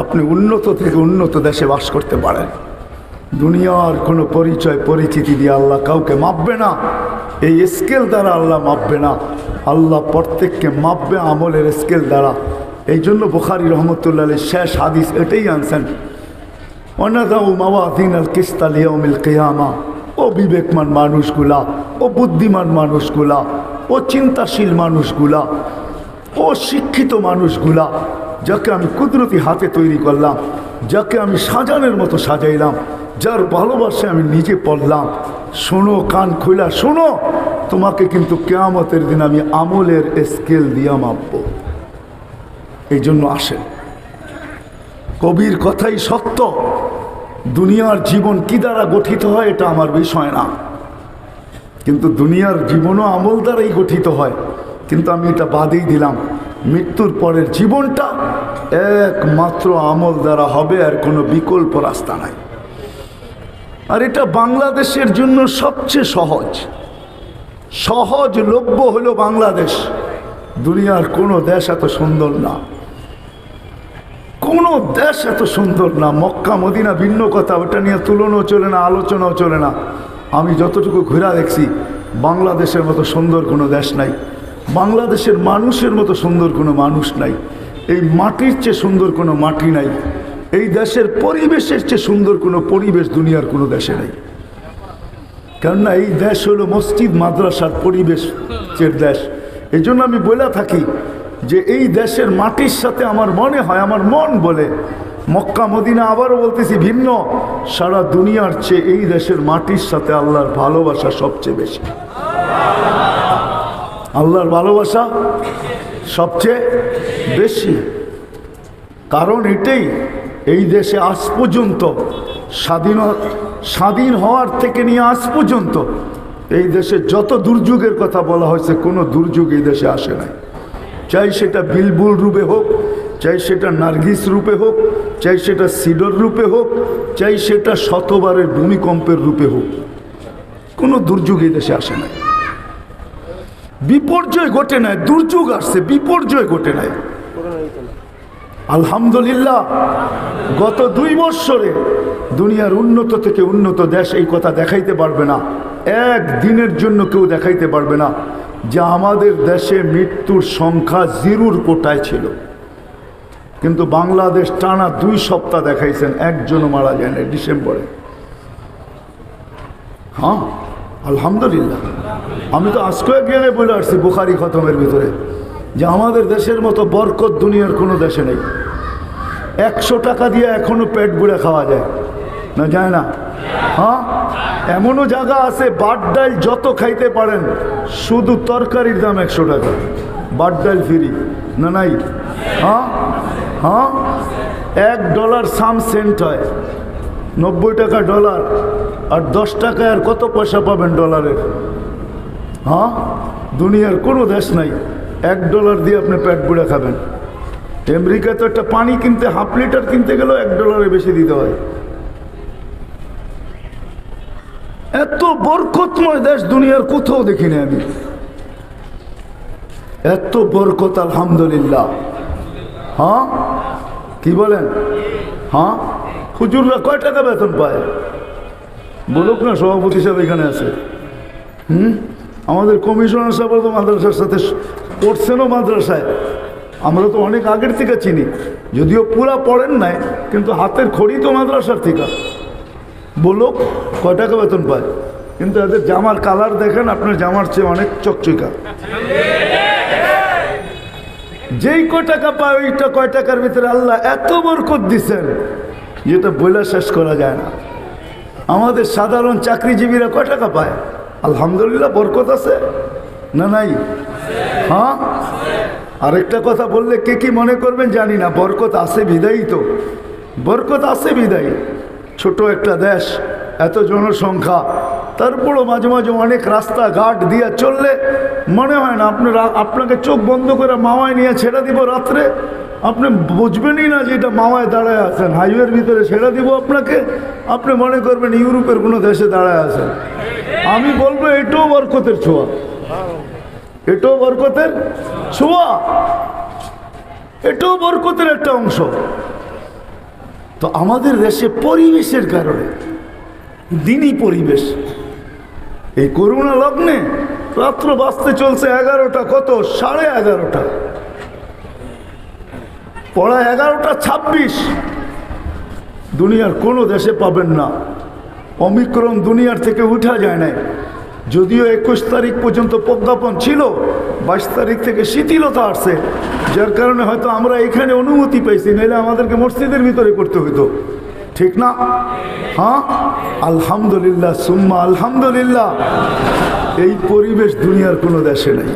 আপনি উন্নত থেকে উন্নত দেশে বাস করতে পারেন, দুনিয়ার কোনো পরিচয় পরিচিতি দিয়ে আল্লাহ কাউকে মাপবে না, এই স্কেল দ্বারা আল্লাহ মাপবে না। আল্লাহ প্রত্যেককে মাপবে আমলের স্কেল দ্বারা। এই জন্য বুখারী রহমতুল্লাহ আলাইহি শেষ হাদিস এটাই আনছেন, ওয়ানাদাউ মাওয়াজিনাল কিসতা লিয়াউমিল কিয়ামা। ও বিবেকমান মানুষগুলা, ও বুদ্ধিমান মানুষগুলা, ও চিন্তাশীল মানুষগুলা, ও শিক্ষিত মানুষগুলা, যাকে আমি কুদরতি হাতে তৈরি করলাম, যাকে আমি সাজানোর মতো সাজাইলাম, যার ভালোবাসায় আমি নিজে পড়লাম, শোনো, কান খোলা শোনো, তোমাকে কিন্তু কিয়ামতের দিন আমি আমলের স্কেল দিয়া মাপব। এই জন্য আসেন, কবির কথাই সত্য। দুনিয়ার জীবন কি দ্বারা গঠিত হয় এটা আমার বিষয় না, কিন্তু দুনিয়ার জীবনও আমল দ্বারাই গঠিত হয়। কিন্তু আমি এটা বাদেই দিলাম, মৃত্যুর পরের জীবনটা একমাত্র আমল দ্বারা হবে, আর কোনো বিকল্প রাস্তা নাই। আর এটা বাংলাদেশের জন্য সবচেয়ে সহজলভ্য হলো বাংলাদেশ। দুনিয়ার কোনো দেশ এত সুন্দর না, কোনো দেশ এত সুন্দর না। মক্কা মদিনা ভিন্ন কথা, ওটা নিয়ে তুলনাও চলে না, আলোচনাও চলে না। আমি যতটুকু ঘুরে দেখছি, বাংলাদেশের মতো সুন্দর কোনো দেশ নাই, বাংলাদেশের মানুষের মতো সুন্দর কোনো মানুষ নাই, এই মাটির চেয়ে সুন্দর কোনো মাটি নাই, এই দেশের পরিবেশের চেয়ে সুন্দর কোনো পরিবেশ দুনিয়ার কোনো দেশে নেই। কেননা এই দেশ হলো মসজিদ মাদ্রাসার পরিবেশের দেশ। এই জন্য আমি বলে থাকি যে এই দেশের মাটির সাথে আমার মনে হয়, আমার মন বলে, মক্কা মদিনা আবারও বলতেছি ভিন্ন, সারা দুনিয়ার চেয়ে এই দেশের মাটির সাথে আল্লাহর ভালোবাসা সবচেয়ে বেশি। আল্লাহর ভালোবাসা সবচেয়ে বেশি। কারণ এটাই, এই দেশে আজ পর্যন্ত স্বাধীন হওয়ার থেকে নিয়ে আজ পর্যন্ত এই দেশে যত দুর্যোগের কথা বলা হয়েছে, কোনো দুর্যোগ এই দেশে আসে নাই। চাই সেটা বিলবুল রূপে হোক, চাই সেটা নার্গিস রূপে হোক, চাই সেটা সিডর রূপে হোক, চাই সেটা শতবারের ভূমিকম্পের রূপে হোক, কোনো দুর্যোগ এই দেশে আসে নাই। বিপর্যয় ঘটে নাই, দুর্যোগ আসছে, বিপর্যয় ঘটে নাই। আলহামদুলিল্লাহ, গত 2 বৎসরে দুনিয়ার উন্নত থেকে উন্নত দেশ এই কথা দেখাইতে পারবে না, একদিনের জন্য কেউ দেখাইতে পারবে না যে আমাদের দেশে মৃত্যুর সংখ্যা 0-র কোটায় ছিল। কিন্তু বাংলাদেশ টানা 2 সপ্তাহ দেখাইছেন, একজনও মারা যায় না ডিসেম্বরে। হ্যাঁ আলহামদুলিল্লাহ। আমি তো আজকে গিয়ে বলে আসছি বুখারী খতমের ভিতরে যে আমাদের দেশের মতো বরকত দুনিয়ার কোনো দেশে নেই। 100 টাকা দিয়ে এখনো পেট ভরে খাওয়া যায় না, যায় না? হ্যাঁ, এমনও জায়গা আছে বাট ডাল যত খাইতে পারেন, শুধু তরকারির দাম 100 টাকা, বাট ডাল ফ্রি না, নাই? হ্যাঁ হ্যাঁ, $1 সাম সেন্ট হয়, 90 টাকা ডলার, আর 10 টাকায় আর কত পয়সা পাবেন ডলারের? হ্যাঁ, দুনিয়ার কোনো দেশ নাই $1 দিয়ে আপনি পেট ভরে খাবেন। আমেরিকায় তো একটা পানি কিনতে হাফ লিটার কিনতে গেলেও $1 বেশি দিতে হয়। এত বরকতময় দেশ দুনিয়ার কোথাও দেখিনি আমি, এত বরকত আলহামদুলিল্লাহ। হ্যাঁ কি বলেন? হ্যাঁ হুজুররা কয় টাকা বেতন পায় বলুক না, সভাপতি সাহেব এখানে আছে। আমাদের কমিশনার সাহেব তো মাদ্রাসার সাথে পড়ছেনও মাদ্রাসায়, আমরা তো অনেক আগের থেকে চিনি, যদিও পুরা পড়েন নাই কিন্তু হাতের খড়ি তো মাদ্রাসার থেকে। বলুক কয় টাকা বেতন পায়, কিন্তু এদের জামার কালার দেখেন আপনার জামার চেয়ে অনেক চকচকা। যেই কয় টাকা পায় ওইটা কয় টাকার ভিতরে আল্লাহ এত বরকত দিচ্ছেন যেটা বলে শেষ করা যায় না। আমাদের সাধারণ চাকরিজীবীরা কয় টাকা পায়? আলহামদুলিল্লাহ বরকত আছে না নাই? হ্যাঁ আরেকটা কথা বললে কে কি মনে করবেন জানি না, বরকত আছে বিদায়ী তো, বরকত আছে বিদায়ী। ছোট একটা দেশ, এত জনসংখ্যা, তারপরও মাঝে মাঝে অনেক রাস্তাঘাট দিয়ে চললে মনে হয় না আপনাকে চোখ বন্ধ করে মাওয়ায় নিয়ে ছেড়ে দিব রাত্রে, আপনি বুঝবেনই না যে এটা মাওয়ায় দাঁড়ায় আছেন। হাইওয়ের ভিতরে ছেড়ে দিব আপনাকে, আপনি মনে করবেন ইউরোপের কোনো দেশে দাঁড়ায় আছেন। আমি বলবো এটাও বরকতের ছোঁয়া, এটাও বরকতের ছোঁয়া, এটাও বরকতের একটা অংশ। তো আমাদের দেশে পরিবেশের কারণে, দিনই পরিবেশ, এই করোনা লগ্নে রাত্র বাজতে চলছে 11টা, কত 11:30, পড়া 11:26। দুনিয়ার কোনো দেশে পাবেন না। অমিক্রণ দুনিয়ার থেকে উঠা যায় নাই, যদিও 21 তারিখ পর্যন্ত প্রজ্ঞাপন ছিল, 22 তারিখ থেকে শিথিলতা আসছে, যার কারণে হয়তো আমরা এখানে অনুমতি পাইছি, নাহলে আমাদেরকে মসজিদের ভিতরে করতে হইতো, ঠিক না? হ্যাঁ আলহামদুলিল্লাহ সুম্মা আলহামদুলিল্লাহ, এই পরিবেশ দুনিয়ার কোনো দেশে নেই।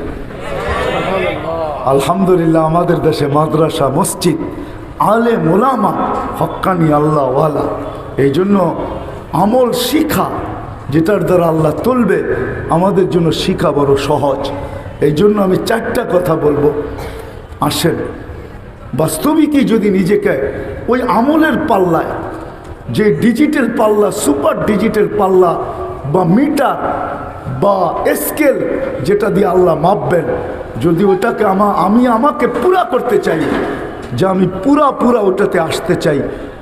আলহামদুলিল্লাহ আমাদের দেশে মাদ্রাসা, মসজিদ, আলেম ওলামা, হক্কানি আল্লাহ ওয়ালা। এই জন্য আমল শিখা, যেটার দ্বারা আল্লাহ তুলবে, আমাদের জন্য শিখা বড় সহজ। এই জন্য আমি 4টা কথা বলবো। আসেন বাস্তবিকই যদি নিজেকে ওই আমলের পাল্লায়, যে ডিজিটাল পাল্লা, সুপার ডিজিটাল পাল্লা বা মিটার বা স্কেল যেটা দিয়ে আল্লাহ মাপবেন, যদি ওটাকে আমি আমাকে পুরা করতে চাই, যে আমি পুরা ওটাতে আসতে চাই,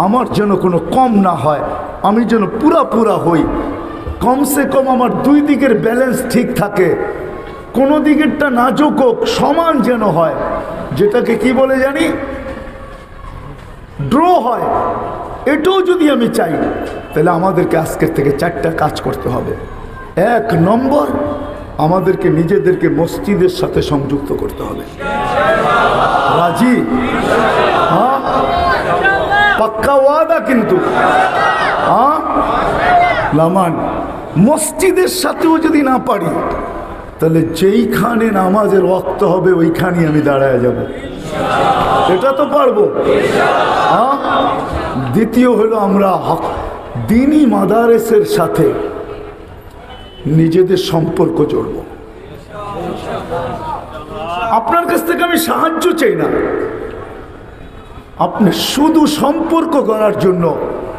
আমার যেন কোনো কম না হয়, আমি যেন পুরা হই, কমসে কম আমার 2 দিকের ব্যালেন্স ঠিক থাকে, কোনো দিকেরটা নাজুক হোক, সমান যেন হয়, যেটাকে কি বলে জানি, ড্র হয়। এটাও যদি আমি চাই, তাহলে আমাদেরকে আজকের থেকে 4টা কাজ করতে হবে। 1 নম্বর, আমাদেরকে নিজেদেরকে মসজিদের সাথে সংযুক্ত করতে হবে। রাজি? হ্যাঁ পাক্কা ওয়াদা কিন্তু। হ্যাঁ লামান মসজিদের সাথেও যদি না পারি, তাহলে যেইখানে নামাজের ওয়াক্ত হবে ওইখানেই আমি দাঁড়ায় যাব। এটা তো পারবো। হ্যাঁ দ্বিতীয় হলো আমরা দিনী মাদারেসের সাথে নিজেদের সম্পর্ক জড়ব। আপনার কাছ থেকে আমি সাহায্য চাই না, আপনি শুধু সম্পর্ক করার জন্য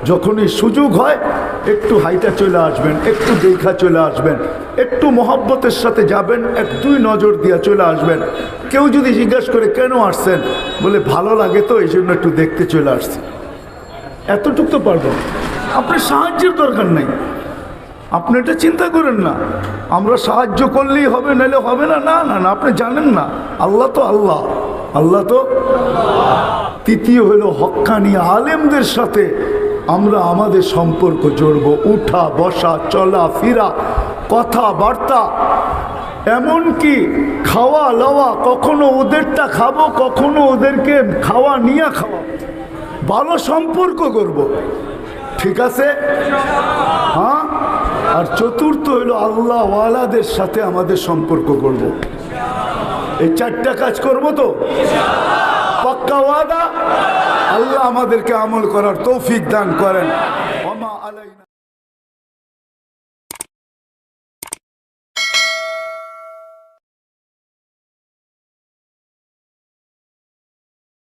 যখনই সুযোগ হয় একটু হাইটা চলে আসবেন, একটু দেখা চলে আসবেন, একটু মহব্বতের সাথে যাবেন, 1-2 নজর দিয়ে চলে আসবেন। কেউ যদি জিজ্ঞাসা করে কেন আসছেন, বলে ভালো লাগে তো এই জন্য একটু দেখতে চলে আসছি। এতটুকু তো পারবেন, আপনার সাহায্যের দরকার নেই। আপনি এটা চিন্তা করেন না আমরা সাহায্য করলেই হবে, নাহলে হবে না। না না না, আপনি জানেন না আল্লাহ তো আল্লাহ, আল্লাহ তো। তৃতীয় হলো হক্কানি আলেমদের সাথে আমরা আমাদের সম্পর্ক জড়ব। উঠা বসা, চলা ফিরা, কথাবার্তা, এমনকি খাওয়া লওয়া, কখনো ওদেরটা খাবো, কখনো ওদেরকে খাওয়া নিয়ে খাওয়া, ভালো সম্পর্ক করব, ঠিক আছে? হ্যাঁ আর চতুর্থ হলো আল্লাহ ওয়ালাদের সাথে আমাদের সম্পর্ক করব। এই 4টা কাজ করব তো পাক্কা ওয়াদা। আল্লাহ আমাদেরকে আমল করার তৌফিক দান করেন।